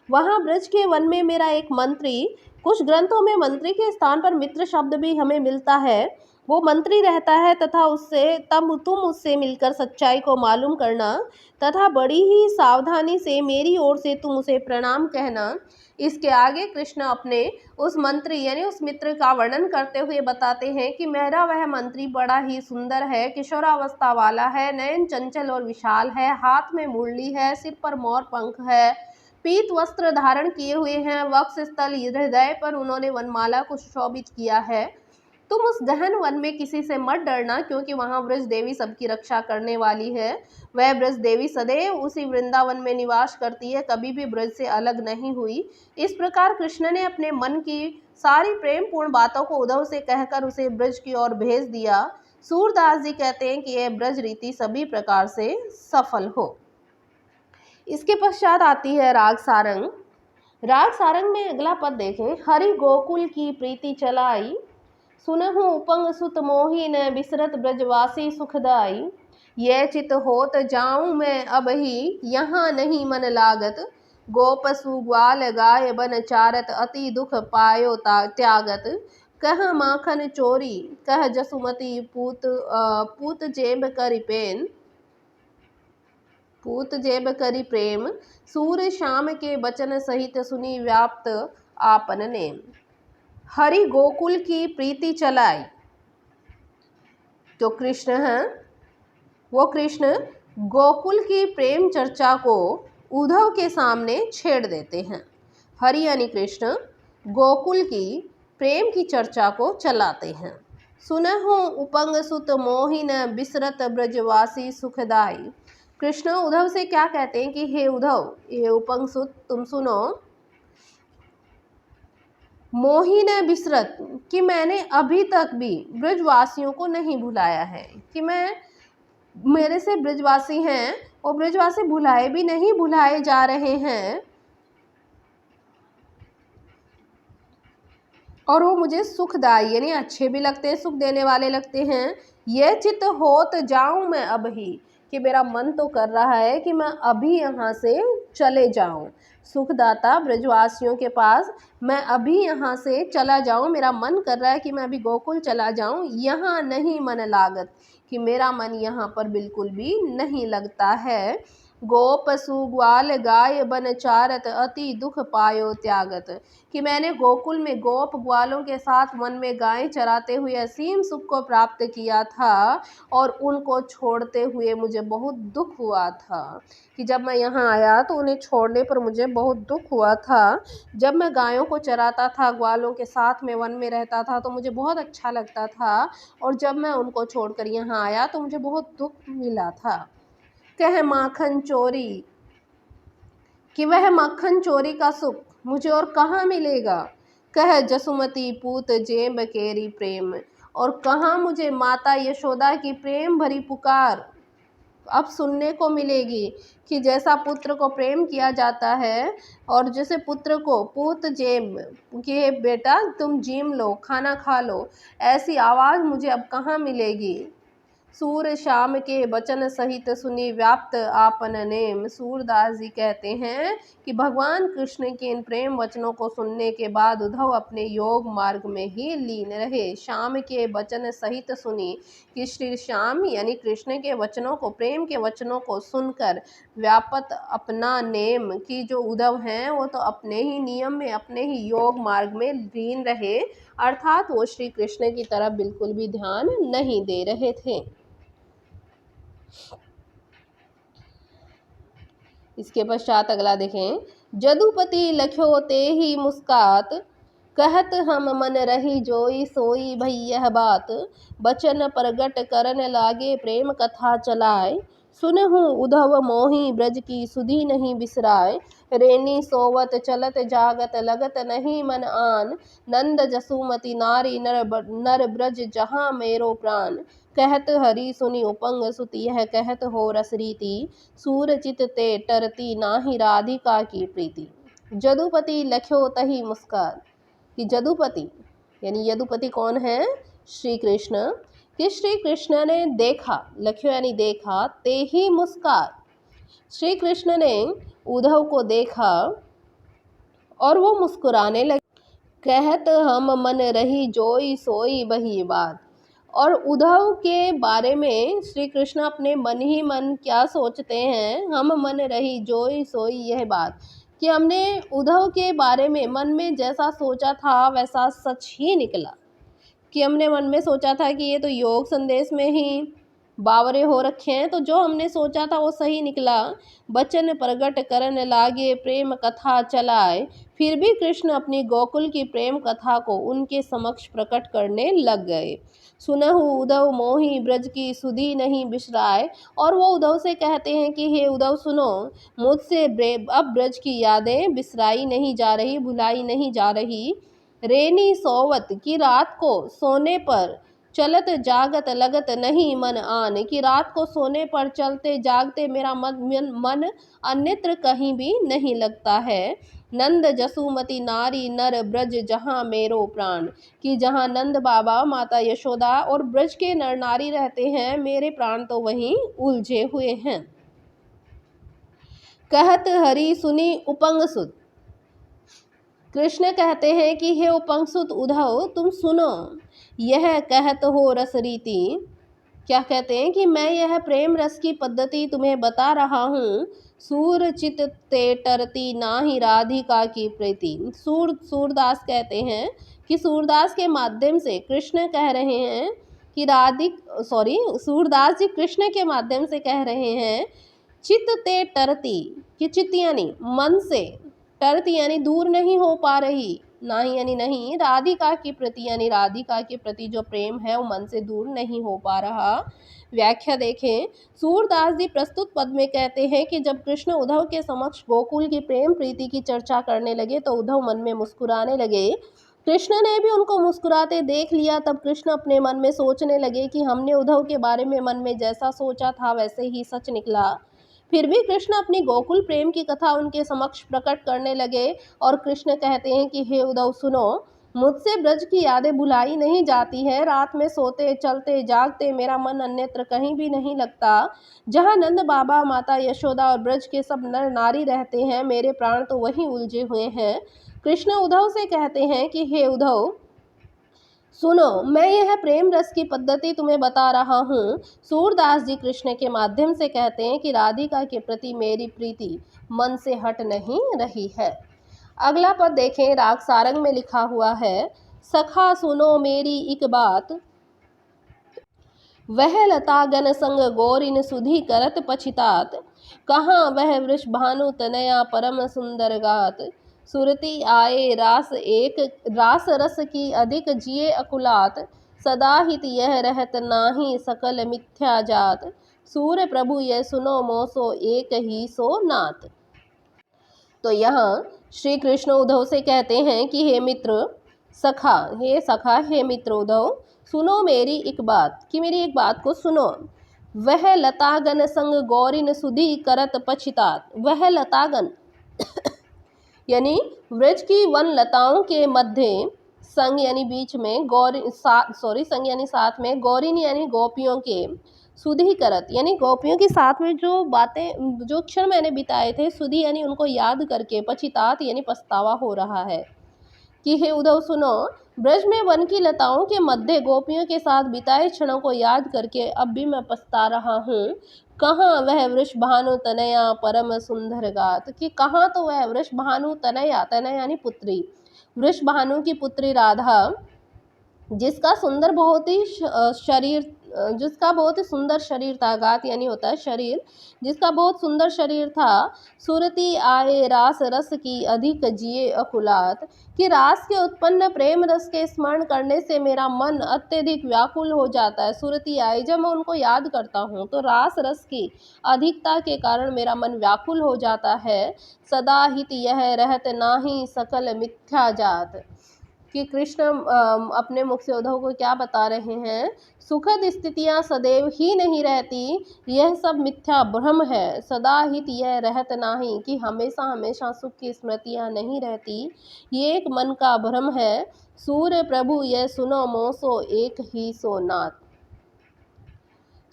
वहाँ ब्रज के वन में मेरा एक मंत्री, कुछ ग्रंथों में मंत्री के स्थान पर मित्र शब्द भी हमें मिलता है, वो मंत्री रहता है तथा उससे तब तुम उससे मिलकर सच्चाई को मालूम करना तथा बड़ी ही सावधानी से मेरी ओर से तुम उसे प्रणाम कहना। इसके आगे कृष्ण अपने उस मंत्री यानी उस मित्र का वर्णन करते हुए बताते हैं कि मेरा वह मंत्री बड़ा ही सुंदर है, किशोरावस्था वाला है, नयन चंचल और विशाल है, हाथ में मुरली है, सिर पर मोर पंख है, पीत वस्त्र धारण किए हुए हैं, वक्ष स्थल हृदय पर उन्होंने वनमाला को सुशोभित किया है। तुम उस गहन वन में किसी से मत डरना, क्योंकि वहां ब्रज देवी सबकी रक्षा करने वाली है। वह ब्रज देवी सदैव उसी वृंदावन में निवास करती है, कभी भी ब्रज से अलग नहीं हुई। इस प्रकार कृष्ण ने अपने मन की सारी प्रेम पूर्ण बातों को उद्धव से कहकर उसे ब्रज की ओर भेज दिया। सूरदास जी कहते हैं कि यह ब्रज रीति सभी प्रकार से सफल हो। इसके पश्चात आती है राग सारंग। राग सारंग में अगला पद देखें। हरि गोकुल की प्रीति चलाई, सुनहु उपंग सुत मोही न बिसरत ब्रजवासी सुखदाई। ये चित होत जाऊं मैं अब ही, यहाँ नहीं मन लागत। गोप सुग्वाल गाय बन चारत, अति दुख पायो त्यागत। कह माखन चोरी, कह जसुमती पूत जेब करि पेन, पूत जेब करि प्रेम। सूर श्याम के बचन सहित, सुनी व्याप्त आपन नेम। हरि गोकुल की प्रीति चलाई, तो कृष्ण हैं वो कृष्ण गोकुल की प्रेम चर्चा को उद्धव के सामने छेड़ देते हैं। हरि यानी कृष्ण गोकुल की प्रेम की चर्चा को चलाते हैं। सुनहु उपंग सुत मोहिन, बिसरत ब्रजवासी सुखदाई। कृष्ण उद्धव से क्या कहते हैं कि हे उद्धव, ये उपंग सुत तुम सुनो, मोही न बिसरत, कि मैंने अभी तक भी ब्रजवासियों को नहीं भुलाया है, कि मैं मेरे से ब्रजवासी हैं और ब्रजवासी भुलाए भी नहीं, भुलाए जा रहे हैं और वो मुझे सुखदायी यानी अच्छे भी लगते हैं, सुख देने वाले लगते हैं। ये चित होत जाऊं मैं अब ही, कि मेरा मन तो कर रहा है कि मैं अभी यहाँ से चले जाऊं, सुखदाता ब्रजवासियों के पास मैं अभी यहाँ से चला जाऊं, मेरा मन कर रहा है कि मैं अभी गोकुल चला जाऊं। यहाँ नहीं मन लागत, कि मेरा मन यहाँ पर बिल्कुल भी नहीं लगता है। गोप सुग्वाल गाय बन चारत, अति दुख पायो त्यागत, कि मैंने गोकुल में गोप ग्वालों के साथ वन में गायें चराते हुए असीम सुख को प्राप्त किया था और उनको छोड़ते हुए मुझे बहुत दुख हुआ था, कि जब मैं यहाँ आया तो उन्हें छोड़ने पर मुझे बहुत दुख हुआ था। जब मैं गायों को चराता था, ग्वालों के साथ में वन में रहता था तो मुझे बहुत अच्छा लगता था, और जब मैं उनको छोड़कर यहाँ आया तो मुझे बहुत दुख मिला था। कह माखन चोरी, कि वह मक्खन चोरी का सुख मुझे और कहाँ मिलेगा। कह जसुमती पूत जेब केरी प्रेम, और कहाँ मुझे माता यशोदा की प्रेम भरी पुकार अब सुनने को मिलेगी, कि जैसा पुत्र को प्रेम किया जाता है और जैसे पुत्र को पूत जेब कि बेटा तुम जीम लो, खाना खा लो, ऐसी आवाज़ मुझे अब कहाँ मिलेगी। सूर श्याम के बचन सहित, सुनी व्याप्त आपन नेम। सूरदास जी कहते हैं कि भगवान कृष्ण के इन प्रेम वचनों को सुनने के बाद उद्धव अपने योग मार्ग में ही लीन रहे। श्याम के वचन सहित सुनी, कि श्री श्याम यानी कृष्ण के वचनों को, प्रेम के वचनों को सुनकर व्यापत अपना नेम, की जो उद्धव हैं वो तो अपने ही नियम में, अपने ही योग मार्ग में लीन रहे, अर्थात वो श्री कृष्ण की तरफ बिल्कुल भी ध्यान नहीं दे रहे थे। इसके पश्चात अगला देखें। जदुपति लख्यो ते ही मुस्कात, कहत हम मन रही जोई सोई भई यह बात। बचन प्रगट करन लागे, प्रेम कथा चलाए। सुनहु उधव मोहि ब्रज की सुधि नहीं बिसराय। रेनी सोवत चलत जागत लगत नहीं मन आन। नंद जसुमति नारी नर ब्रज जहाँ मेरो प्राण। कहत हरि सुनि उपंग सुत यह कहत हो रस रीति। सूर चित ते टरती नाही राधिका की प्रीति। जदुपति लख्यो तही मुस्कान, कि जदुपति यानी यदुपति कौन है? श्री कृष्ण। कि श्री कृष्ण ने देखा, लख्यो यानी देखा, ते ही मुस्कान, श्री कृष्ण ने उद्धव को देखा और वो मुस्कुराने लगे। कहत हम मन रही जोई सोई वही बात। और उद्धव के बारे में श्री कृष्ण अपने मन ही मन क्या सोचते हैं? हम मन रही जोई सोई यह बात, कि हमने उद्धव के बारे में मन में जैसा सोचा था वैसा सच ही निकला। कि हमने मन में सोचा था कि ये तो योग संदेश में ही बावरे हो रखे हैं, तो जो हमने सोचा था वो सही निकला। बचन प्रगट करन लागे प्रेम कथा चलाए। फिर भी कृष्ण अपनी गोकुल की प्रेम कथा को उनके समक्ष प्रकट करने लग गए। सुनहु उद्धव मोहि ब्रज की सुधि नहीं बिसराय। और वो उद्धव से कहते हैं कि हे उद्धव सुनो, मुझसे अब ब्रज की यादें बिसराई नहीं जा रही, भुलाई नहीं जा रही। रेनी सोवत, की रात को सोने पर चलत जागत लगत नहीं मन आन, कि रात को सोने पर चलते जागते मेरा मन अन्यत्र कहीं भी नहीं लगता है। नंद जसुमति नारी नर ब्रज जहाँ मेरो प्राण, कि जहाँ नंद बाबा, माता यशोदा और ब्रज के नर नारी रहते हैं, मेरे प्राण तो वहीं उलझे हुए हैं। कहत हरि सुनी उपंग सुत, कृष्ण कहते हैं कि हे उपंगसुत उद्धव तुम सुनो, यह कहत हो रस रीति। क्या कहते हैं? कि मैं यह प्रेम रस की पद्धति तुम्हें बता रहा हूँ। सूर चित ते टरती नाही राधिका की प्रीति। सूरदास कहते हैं कि सूरदास के माध्यम से कृष्ण कह रहे हैं कि सूरदास जी कृष्ण के माध्यम से कह रहे हैं, चित ते टरती, कि चित यानी मन से, टरती यानी दूर नहीं हो पा रही, नाही यानी नहीं, राधिका की प्रति यानी राधिका के प्रति जो प्रेम है वो मन से दूर नहीं हो पा रहा। व्याख्या देखें, सूरदास जी प्रस्तुत पद में कहते हैं कि जब कृष्ण उद्धव के समक्ष गोकुल की प्रेम प्रीति की चर्चा करने लगे तो उद्धव मन में मुस्कुराने लगे। कृष्ण ने भी उनको मुस्कुराते देख लिया। तब कृष्ण अपने मन में सोचने लगे कि हमने उद्धव के बारे में मन में जैसा सोचा था वैसे ही सच निकला। फिर भी कृष्ण अपनी गोकुल प्रेम की कथा उनके समक्ष प्रकट करने लगे और कृष्ण कहते हैं कि हे उद्धव सुनो, मुझसे ब्रज की यादें भुलाई नहीं जाती है। रात में सोते चलते जागते मेरा मन अन्यत्र कहीं भी नहीं लगता। जहाँ नंद बाबा, माता यशोदा और ब्रज के सब नर नारी रहते हैं, मेरे प्राण तो वहीं उलझे हुए हैं। कृष्ण उद्धव से कहते हैं कि हे उद्धव सुनो, मैं यह प्रेम रस की पद्धति तुम्हें बता रहा हूँ। सूरदास जी कृष्ण के माध्यम से कहते हैं कि राधिका के प्रति मेरी प्रीति मन से हट नहीं रही है। अगला पद देखें, राग सारंग में लिखा हुआ है, सखा सुनो मेरी एक बात, वह लतागन संग गौरिन सुधि करत पछितात। कहाँ वह वृषभानु तनया परम सुंदर गात। सुरती आए रास रस की अधिक जिए अकुलात। सदा हित यह रहत नाही सकल मिथ्या जात। सूर प्रभु यह सुनो मोसो एक ही सो नाथ। तो यहाँ श्री कृष्ण उद्धव से कहते हैं कि हे मित्र सखा, हे मित्र उद्धव सुनो मेरी एक बात, कि मेरी एक बात को सुनो। वह लतागन संग गौरिन सुधि करत पछितात। वह लतागन यानी व्रज की वन लताओं के मध्य, संग यानी बीच में, संग यानी साथ में, गौरिन यानी गोपियों के, सुधि करत यानी गोपियों के साथ में जो बातें, जो क्षण मैंने बिताए थे, सुधि यानी उनको याद करके, पछितात यानी पछतावा हो रहा है। कि हे उद्धव सुनो, ब्रज में वन की लताओं के मध्य गोपियों के साथ बिताए क्षणों को याद करके अब भी मैं पछता रहा हूँ। कहाँ वह वृषभानु तनया परम सुंदर गात, कि कहाँ तो वह वृषभानु तनया, तनया यानी पुत्री, वृषभानु की पुत्री राधा, जिसका सुंदर बहुत ही शरीर जिसका बहुत ही सुंदर शरीर था, गात यानी होता है शरीर, जिसका बहुत सुंदर शरीर था, सुरती आए रास रस की अधिक जिए अकुलात, कि रास के उत्पन्न प्रेम रस के स्मरण करने से मेरा मन अत्यधिक व्याकुल हो जाता है। सुरती आए, जब मैं उनको याद करता हूँ तो रास रस की अधिकता के कारण मेरा मन व्याकुल हो जाता है। सदा हित यह रहत नाही सकल मिथ्या जात, कि कृष्ण अपने मुख से उद्धव को क्या बता रहे हैं, सुखद स्थितियां सदैव ही नहीं रहती, यह सब मिथ्या भ्रम है। सदा हित यह रहत नाही, कि हमेशा हमेशा सुख की स्मृतियां नहीं रहती, ये एक मन का भ्रम है। सूर्य प्रभु यह सुनो मोसो एक ही सो नाथ।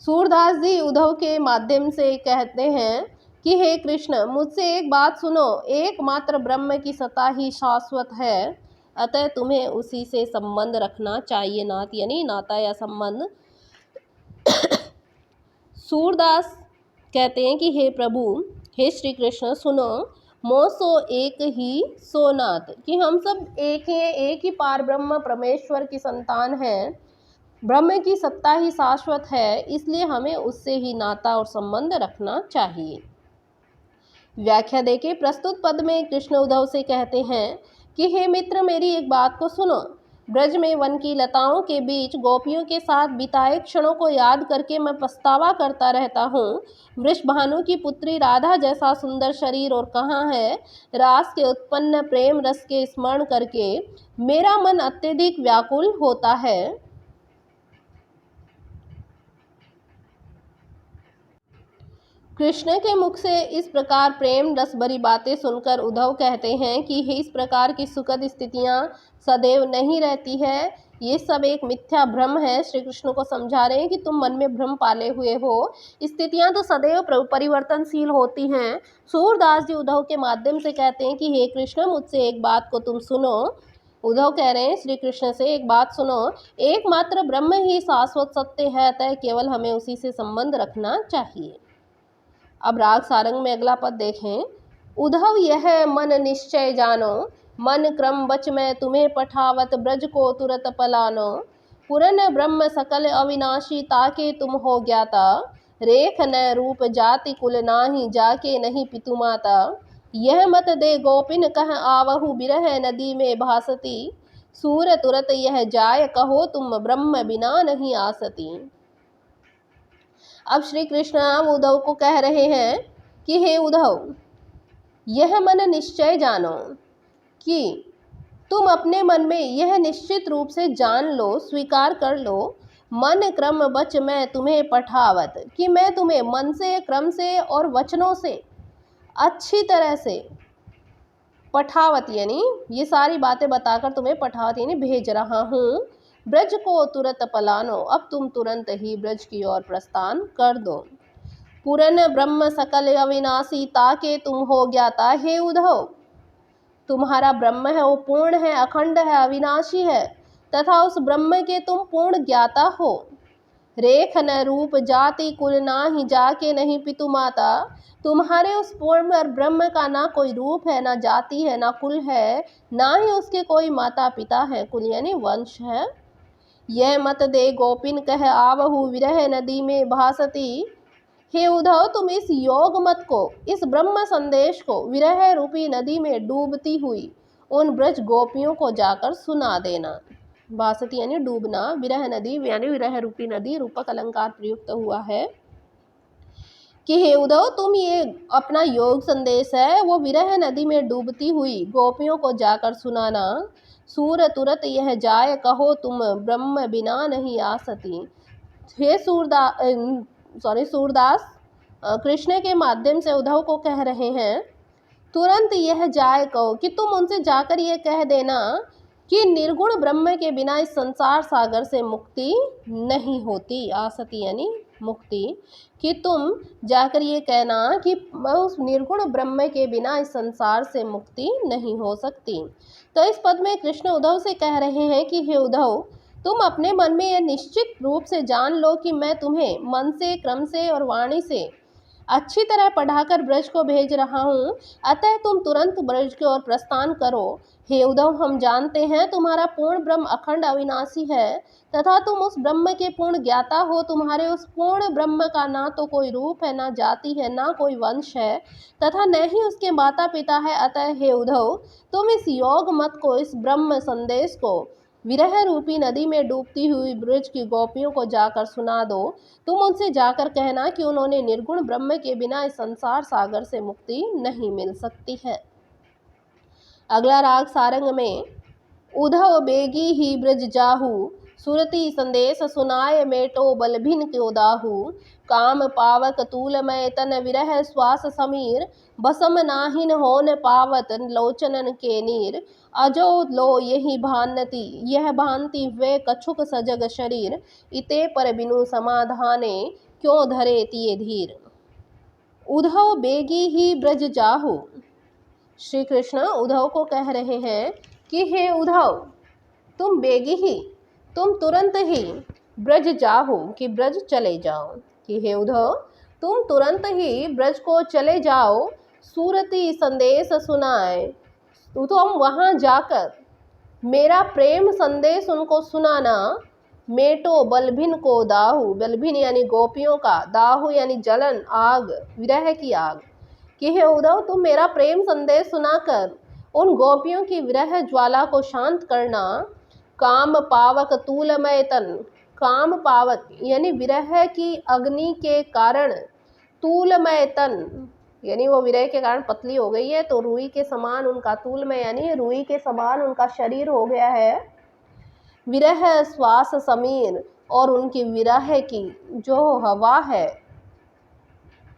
सूरदास जी उद्धव के माध्यम से कहते हैं कि हे कृष्ण, मुझसे एक बात सुनो, एकमात्र ब्रह्म की सत्ता ही शाश्वत है, अतः तुम्हें उसी से संबंध रखना चाहिए। नाथ यानी नाता या संबंध। सूरदास कहते हैं कि हे प्रभु, हे श्री कृष्ण, सुनो, मो सो एक ही सो नाथ, कि हम सब एक ही हैं, एक ही पार ब्रह्म परमेश्वर की संतान हैं, ब्रह्म की सत्ता ही शाश्वत है, इसलिए हमें उससे ही नाता और संबंध रखना चाहिए। व्याख्या देके प्रस्तुत पद में कृष्ण उद्धव से कहते हैं कि हे मित्र, मेरी एक बात को सुनो। ब्रज में वन की लताओं के बीच गोपियों के साथ बिताए क्षणों को याद करके मैं पछतावा करता रहता हूँ। वृषभानु की पुत्री राधा जैसा सुंदर शरीर और कहाँ है। रास के उत्पन्न प्रेम रस के स्मरण करके मेरा मन अत्यधिक व्याकुल होता है। कृष्ण के मुख से इस प्रकार प्रेम रस भरी बातें सुनकर उद्धव कहते हैं कि इस प्रकार की सुखद स्थितियां सदैव नहीं रहती है, ये सब एक मिथ्या भ्रम है। श्री कृष्ण को समझा रहे हैं कि तुम मन में भ्रम पाले हुए हो, स्थितियां तो सदैव परिवर्तनशील होती हैं। सूरदास जी उद्धव के माध्यम से कहते हैं कि हे कृष्ण, मुझसे एक बात को तुम सुनो। उद्धव कह रहे हैं श्री कृष्ण से, एक बात सुनो, एकमात्र ब्रह्म ही शाश्वत सत्य है, अतः केवल हमें उसी से संबंध रखना चाहिए। अब राग सारंग में अगला पद देखें। उद्धव यह मन निश्चय जानो, मन क्रम बच में तुम्हें पठावत, ब्रज को तुरत पलानो। पुरन ब्रह्म सकल अविनाशी, ताके तुम हो ज्ञाता, रेख न रूप जाति कुल नाही, जाके नहीं पितु माता। यह मत दे गोपिन कह आवहु, बिरह नदी में भासती, सूर तुरत यह जाय कहो तुम, ब्रह्म बिना नहीं आसती। अब श्री कृष्ण उद्धव को कह रहे हैं कि हे उद्धव, यह मन निश्चय जानो, कि तुम अपने मन में यह निश्चित रूप से जान लो, स्वीकार कर लो, मन क्रम बच मैं तुम्हें पठावत, कि मैं तुम्हें मन से, क्रम से और वचनों से अच्छी तरह से पठावत यानी ये सारी बातें बताकर तुम्हें पठावत यानी भेज रहा हूँ। ब्रज को तुरत पलानो, अब तुम तुरंत ही ब्रज की ओर प्रस्थान कर दो। पुरन ब्रह्म सकल अविनाशी, ताके तुम हो ज्ञाता। हे उद्धव, तुम्हारा ब्रह्म है वो पूर्ण है, अखंड है, अविनाशी है, तथा उस ब्रह्म के तुम पूर्ण ज्ञाता हो। रेख न रूप जाति कुल नाही, जाके नहीं पितु माता। तुम्हारे उस पूर्ण ब्रह्म का ना कोई रूप है, ना जाति है, ना कुल है, ना ही उसके कोई माता पिता है, कुल यानी वंश है। यह मत दे गोपिन कह आवहु, विरह नदी में भासती। हे उद्धव, तुम इस योग मत को, इस ब्रह्म संदेश को विरह रूपी नदी में डूबती हुई उन ब्रज गोपियों को जाकर सुना देना। भासती यानी डूबना, विरह नदी यानी विरह रूपी नदी, रूपक अलंकार प्रयुक्त हुआ है कि हे उद्धव, तुम ये अपना योग संदेश है वो विरह नदी में डूबती हुई गोपियों को जाकर सुनाना। सूर तुरत यह जाय कहो तुम, ब्रह्म बिना नहीं आसती। हे सूरदास कृष्ण के माध्यम से उद्धव को कह रहे हैं, तुरंत यह जाय कहो, कि तुम उनसे जाकर ये कह देना कि निर्गुण ब्रह्म के बिना इस संसार सागर से मुक्ति नहीं होती। आसती यानी मुक्ति, कि तुम जाकर ये कहना कि उस निर्गुण ब्रह्म के बिना इस संसार से मुक्ति नहीं हो सकती। तो इस पद में कृष्ण उद्धव से कह रहे हैं कि हे उद्धव, तुम अपने मन में यह निश्चित रूप से जान लो कि मैं तुम्हें मन से, क्रम से और वाणी से अच्छी तरह पढ़ाकर ब्रज को भेज रहा हूँ, अतः तुम तुरंत ब्रज की ओर प्रस्थान करो। हे उद्धव, हम जानते हैं तुम्हारा पूर्ण ब्रह्म अखंड अविनाशी है तथा तुम उस ब्रह्म के पूर्ण ज्ञाता हो। तुम्हारे उस पूर्ण ब्रह्म का ना तो कोई रूप है, ना जाति है, ना कोई वंश है तथा न ही उसके माता पिता है। अतः हे उद्धव, तुम इस योग मत को, इस ब्रह्म संदेश को विरह रूपी नदी में डूबती हुई ब्रज की गोपियों को जाकर सुना दो। तुम उनसे जाकर कहना कि उन्होंने निर्गुण ब्रह्म के बिना इस संसार सागर से मुक्ति नहीं मिल सकती है। अगला राग सारंग में उद्धव बेगी ही ब्रज जाहू, सुरति संदेश सुनाय मेटो बलभिन क्यों दाहू। काम पावक तूलमय तन विरह श्वास समीर, बसम नाहिन होन पावत लोचनन के नीर। अजो लो यही भानती, यह भांति वे कछुक सजग शरीर, इते पर बिनु समाधाने क्यों धरे तिये धीर। उद्धव बेगी ही ब्रज जाहू, श्री कृष्ण उद्धव को कह रहे हैं कि हे उद्धव, तुम बेगी ही, तुम तुरंत ही ब्रज जाओ, कि ब्रज चले जाओ, कि हे उद्धव तुम तुरंत ही ब्रज को चले जाओ। सूरती संदेश सुनाए, तो तुम वहाँ जाकर मेरा प्रेम संदेश उनको सुनाना। मेटो बलभिन को दाहू, बलभिन यानी गोपियों का, दाहू यानी जलन, आग, विरह की आग, कि हे उद्धव तुम मेरा प्रेम संदेश सुनाकर उन गोपियों की विरह ज्वाला को शांत करना। काम पावक तूलमय तन, काम पावक यानी विरह की अग्नि के कारण, तूलमय तन यानी वो विरह के कारण पतली हो गई है, तो रुई के समान उनका, तूलमय यानी रुई के समान उनका शरीर हो गया है। विरह श्वास समीर, और उनकी विरह की जो हवा है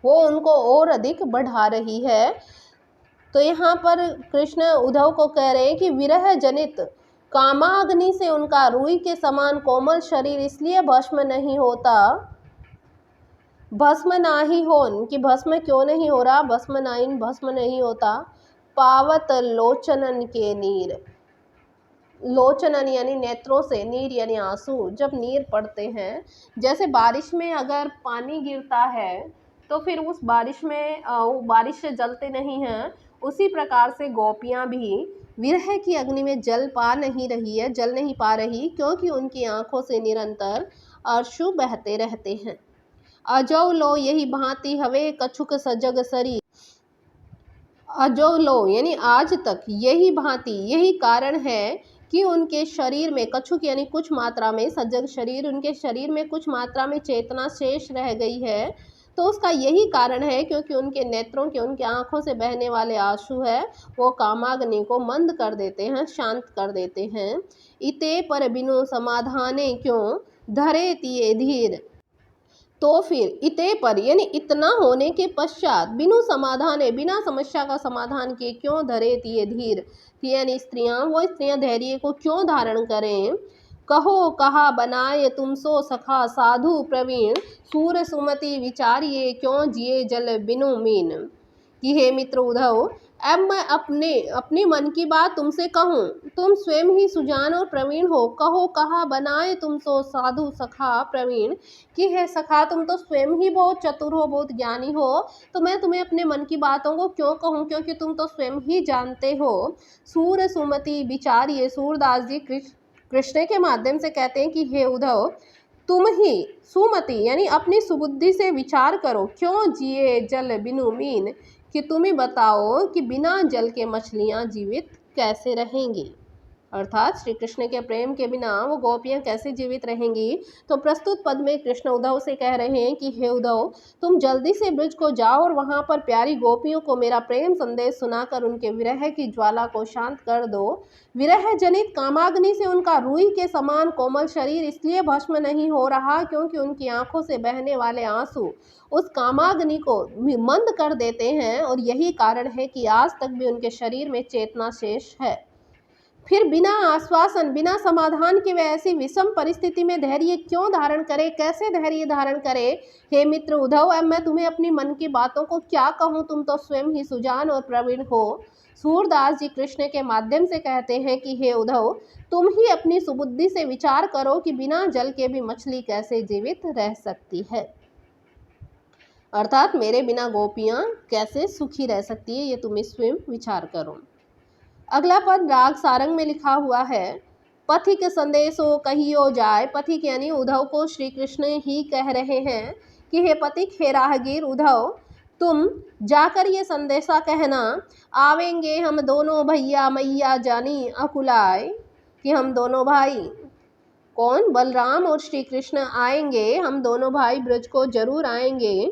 वो उनको और अधिक बढ़ा रही है। तो यहाँ पर कृष्ण उद्धव को कह रहे हैं कि विरह जनित कामाग्नि से उनका रुई के समान कोमल शरीर इसलिए भस्म नहीं होता, भस्म नाही होन, कि भस्म क्यों नहीं हो रहा, भस्म नाइन भस्म नहीं होता। पावत लोचनन के नीर, लोचनन यानी नेत्रों से, नीर यानी आंसू, जब नीर पड़ते हैं, जैसे बारिश में अगर पानी गिरता है तो फिर उस बारिश में बारिश से जलते नहीं हैं, उसी प्रकार से गोपियां भी विरह की अग्नि में जल नहीं पा रही, क्योंकि उनकी आंखों से निरंतर अश्रु बहते रहते हैं। अजो लो यही भांति हवे कछुक सजग शरीर, अजो लो यानी आज तक, यही भांति यही कारण है कि उनके शरीर में, कछुक यानी कुछ मात्रा में, सजग शरीर, उनके शरीर में कुछ मात्रा में चेतना शेष रह गई है। तो उसका यही कारण है क्योंकि उनके नेत्रों के, उनके आंखों से बहने वाले आंसू है वो कामाग्नि को मंद कर देते हैं, शांत कर देते हैं। इते पर बिनु समाधाने क्यों धरे तिये धीर, तो फिर इते पर यानी इतना होने के पश्चात, बिनु समाधाने बिना समस्या का समाधान किए, क्यों धरे तिये धीर, यानी स्त्रियां, वो स्त्रियां धैर्य को क्यों धारण करें। कहो कहा बनाए तुम सो सखा साधु प्रवीण, सूर सुमति विचारिये क्यों जिए जल बिनु मीन। कि हे मित्र उद्धव, अब मैं अपने मन की बात तुमसे कहूँ, तुम स्वयं ही सुजान और प्रवीण हो। कहो कहा बनाए तुम सो साधु सखा प्रवीण, कि हे सखा तुम तो स्वयं ही बहुत चतुर हो, बहुत ज्ञानी हो, तो मैं तुम्हें अपने मन की बातों को क्यों कहूँ, क्योंकि तुम तो स्वयं ही जानते हो। सूर सुमति विचारिये, सूरदास जी कृष्ण के माध्यम से कहते हैं कि हे उद्धव तुम ही सुमति यानी अपनी सुबुद्धि से विचार करो, क्यों जिए जल बिनु मीन, कि तुम ही बताओ कि बिना जल के मछलियां जीवित कैसे रहेंगी, अर्थात श्री कृष्ण के प्रेम के बिना वो गोपियां कैसे जीवित रहेंगी। तो प्रस्तुत पद में कृष्ण उद्धव से कह रहे हैं कि हे उद्धव तुम जल्दी से ब्रज को जाओ और वहां पर प्यारी गोपियों को मेरा प्रेम संदेश सुनाकर उनके विरह की ज्वाला को शांत कर दो। विरह जनित कामाग्नि से उनका रुई के समान कोमल शरीर इसलिए भस्म नहीं हो रहा क्योंकि उनकी आंखों से बहने वाले आंसू उस कामाग्नि को मंद कर देते हैं, और यही कारण है कि आज तक भी उनके शरीर में चेतना शेष है। फिर बिना आश्वासन, बिना समाधान के वे ऐसी विषम परिस्थिति में धैर्य क्यों धारण करे, कैसे धैर्य धारण करे। हे मित्र उद्धव, अब मैं तुम्हें अपनी मन की बातों को क्या कहूँ, तुम तो स्वयं ही सुजान और प्रवीण हो। सूरदास जी कृष्ण के माध्यम से कहते हैं कि हे उद्धव तुम ही अपनी सुबुद्धि से विचार करो कि बिना जल के भी मछली कैसे जीवित रह सकती है। अर्थात मेरे बिना गोपियाँ कैसे सुखी रह सकती है, ये तुम्हें स्वयं विचार करो। अगला पद राग सारंग में लिखा हुआ है, पथिक संदेशो कहियो जाय। पथिक यानी उद्धव को श्री कृष्ण ही कह रहे हैं कि हे पथिक, हे राहगीर उद्धव, तुम जाकर ये संदेशा कहना, आवेंगे हम दोनों भैया मैया जानी अकुलाय, कि हम दोनों भाई, कौन, बलराम और श्री कृष्ण आएंगे, हम दोनों भाई ब्रज को जरूर आएंगे।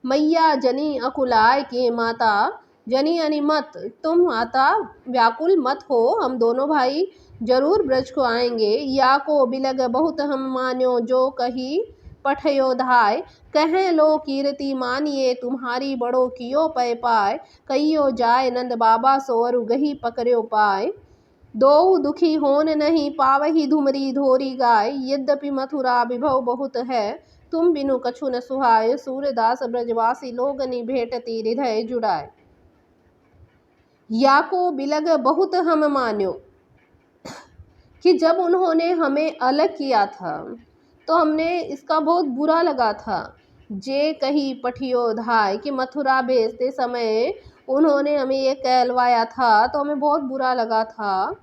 मैया जनी अकुलाय, की माता, जनी यानी मत, तुम माता व्याकुल मत हो, हम दोनों भाई जरूर ब्रज को आएंगे। या को बिलग बहुत हम मान्यो, जो कही पठयो धाय, कहें लो कीर्ति मानिए, तुम्हारी बड़ो कियो पै पाय, कहियो जाय नंद बाबा सोर गही पकड़ो पाय। दो दुखी होन नहीं पावही धुमरी धोरी गाय, यद्यपि मथुरा विभव बहुत है, तुम बिनु कछु न सुहाय, सूरदास ब्रजवासी लोगनि भेटती हृदय जुड़ाए। या को बिलग बहुत हम मान्यो, कि जब उन्होंने हमें अलग किया था तो हमने इसका बहुत बुरा लगा था। जे कही पठियो धाय, कि मथुरा भेजते समय उन्होंने हमें ये कहलवाया था तो हमें बहुत बुरा लगा था।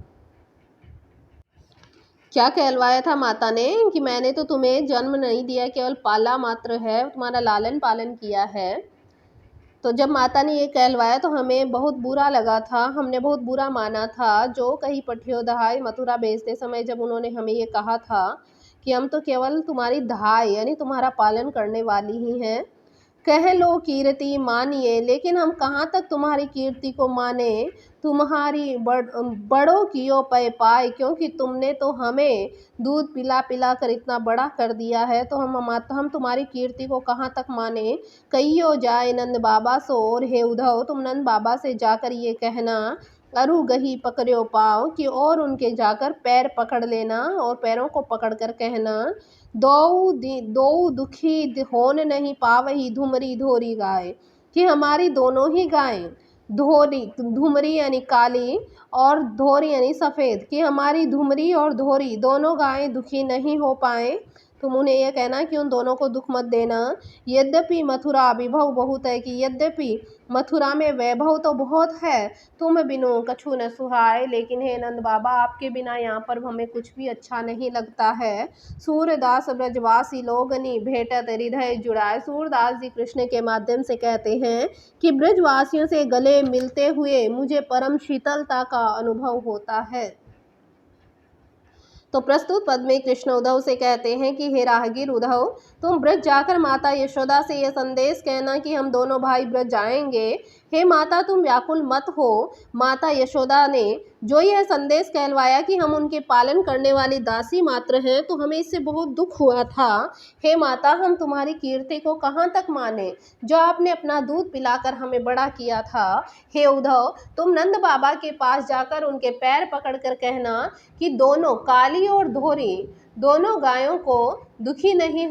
क्या कहलवाया था माता ने, कि मैंने तो तुम्हें जन्म नहीं दिया, केवल पाला मात्र है, तुम्हारा लालन पालन किया है। तो जब माता ने ये कहलवाया तो हमें बहुत बुरा लगा था, हमने बहुत बुरा माना था। जो कहीं पठियो दहाय, मथुरा भेजते समय जब उन्होंने हमें ये कहा था कि हम तो केवल तुम्हारी दहाय यानी तुम्हारा पालन करने वाली ही हैं। कह लो कीर्ति मानिए, लेकिन हम कहाँ तक तुम्हारी कीर्ति को माने, तुम्हारी बड़ों कियो पै पाए, क्योंकि तुमने तो हमें दूध पिला पिला कर इतना बड़ा कर दिया है, तो हम तुम्हारी कीर्ति को कहाँ तक माने। कहियो जाए नंद बाबा सो, और हे उद्धव, तुम नंद बाबा से जाकर ये कहना, अरु गही पकड़ो पाओ, कि और उनके जाकर पैर पकड़ लेना और पैरों को पकड़ कर कहना, दो दुखी होन नहीं पावही धुमरी धोरी गाय, कि हमारी दोनों ही गायें, धोरी धुमरी यानी काली और धोरी यानी सफ़ेद, कि हमारी धुमरी और धोरी दोनों गायें दुखी नहीं हो पाएँ। तुम उन्हें यह कहना कि उन दोनों को दुख मत देना। यद्यपि मथुरा विभव बहुत है, कि यद्यपि मथुरा में वैभव तो बहुत है, तुम बिनु कछु न सुहाय, लेकिन हे नंद बाबा, आपके बिना यहाँ पर हमें कुछ भी अच्छा नहीं लगता है। सूरदास ब्रजवासी लोगनि भेटत हृदय जुड़ाए। सूरदास जी कृष्ण के माध्यम से कहते हैं कि ब्रजवासियों से गले मिलते हुए मुझे परम शीतलता का अनुभव होता है। तो प्रस्तुत पद में कृष्ण उद्धव से कहते हैं कि हे राहगीर उद्धव, तुम ब्रज जाकर माता यशोदा से यह संदेश कहना कि हम दोनों भाई ब्रज जाएंगे। हे माता, तुम व्याकुल मत हो। माता यशोदा ने जो यह संदेश कहलवाया कि हम उनके पालन करने वाली दासी मात्र हैं, तो हमें इससे बहुत दुख हुआ था। हे माता, हम तुम्हारी कीर्ति को कहाँ तक माने, जो आपने अपना दूध पिलाकर हमें बड़ा किया था। हे उद्धव, तुम नंद बाबा के पास जाकर उनके पैर पकड़कर कहना कि दोनों काली और धोरी दोनों गायों को दुखी नहीं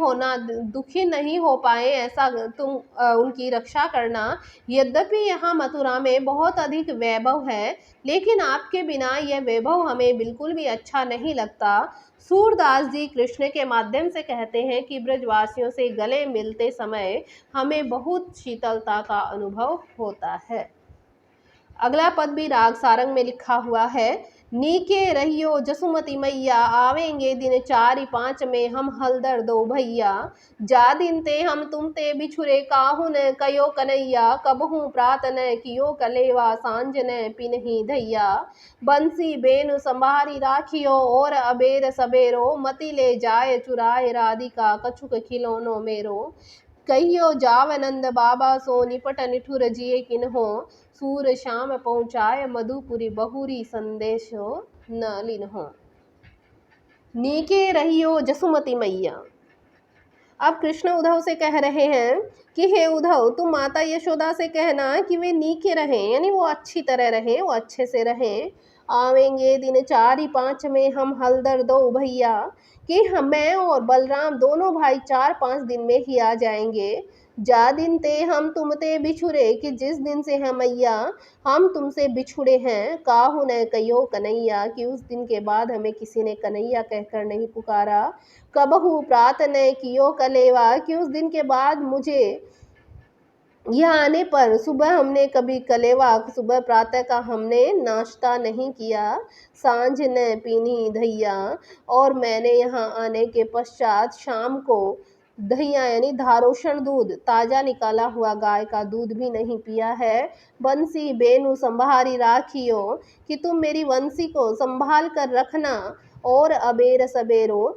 हो पाए, ऐसा तुम उनकी रक्षा करना। यद्यपि यहाँ मथुरा में बहुत अधिक वैभव है, लेकिन आपके बिना यह वैभव हमें बिल्कुल भी अच्छा नहीं लगता। सूरदास जी कृष्ण के माध्यम से कहते हैं कि ब्रजवासियों से गले मिलते समय हमें बहुत शीतलता का अनुभव होता है। अगला पद भी राग सारंग में लिखा हुआ है, नीके रहियो जसुमती मैया, आवेंगे दिन 4-5 में हम हलदर दो भैया, जा दिन ते हम तुम ते बिछुरे काहुन कयो कन्हैया, कबहू प्रात न कियो कलेवा, सांझ न पिनही धैया, बंसी बेनु संभारी राखियो, और अबेर सबेरो, मति ले जाय चुराए राधिका, कछुक खिलौनो मेरो, कहियो जाव नंद बाबा सो, निपट निठुर जिए किन्हो, सूर श्याम पहुँचाए मधुपुरी, बहुरी संदेशो न लिन्हो। नीके रहियो जसुमती मैया। अब कृष्ण उद्धव से कह रहे हैं कि हे उद्धव, तुम माता यशोदा से कहना कि वे नीके रहें, यानी वो अच्छी तरह रहें, वो अच्छे से रहें। आवेंगे दिन 4-5 में हम हलदर दो भैया, कि मैं और बलराम दोनों भाई 4-5 दिन में ही आ जाएंगे। जा दिन ते हम तुम ते बिछुरे, कि जिस दिन से हम मैया हम तुमसे बिछुड़े हैं, काहू न कयो कन्हैया, कि उस दिन के बाद हमें किसी ने कन्हैया कहकर नहीं पुकारा। कबहू प्रात न कियो कलेवा, कि उस दिन के बाद मुझे यहाँ आने पर सुबह हमने कभी कलेवा, सुबह प्रातः का हमने नाश्ता नहीं किया, सांझ न पीनी धैया, और मैंने यहाँ आने के पश्चात शाम को दहिया यानी धारोषण दूध, ताज़ा निकाला हुआ गाय का दूध भी नहीं पिया है। बंसी बेनु संभारी राखियो, कि तुम मेरी बंसी को संभाल कर रखना, और अबेर सबेरो,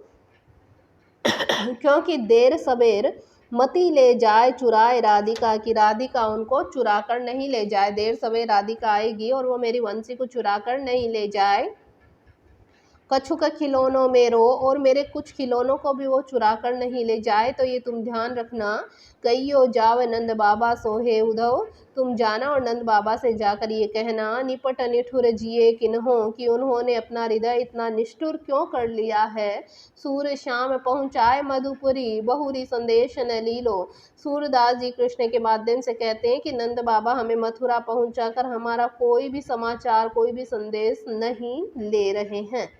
क्योंकि देर सबेर मती ले जाए चुराए राधिका, की राधिका उनको चुरा कर नहीं ले जाए। देर सवेर राधिका आएगी और वो मेरी बंसी को चुरा कर नहीं ले जाए। कछुक खिलौनों में रो, और मेरे कुछ खिलौनों को भी वो चुरा कर नहीं ले जाए। तो ये तुम ध्यान रखना। कहियो जाव नंद बाबा सोहे उधव, तुम जाना और नंद बाबा से जाकर ये कहना, निपट निठुर जिए किन्हों, कि उन्होंने अपना हृदय इतना निष्ठुर क्यों कर लिया है। सूर श्याम पहुँचाए मधुपुरी, बहुरी संदेश न लीलो। सूरदास जी कृष्ण के माध्यम से कहते हैं कि नंद बाबा हमें मथुरा पहुँचाकर हमारा कोई भी समाचार, कोई भी संदेश नहीं ले रहे हैं।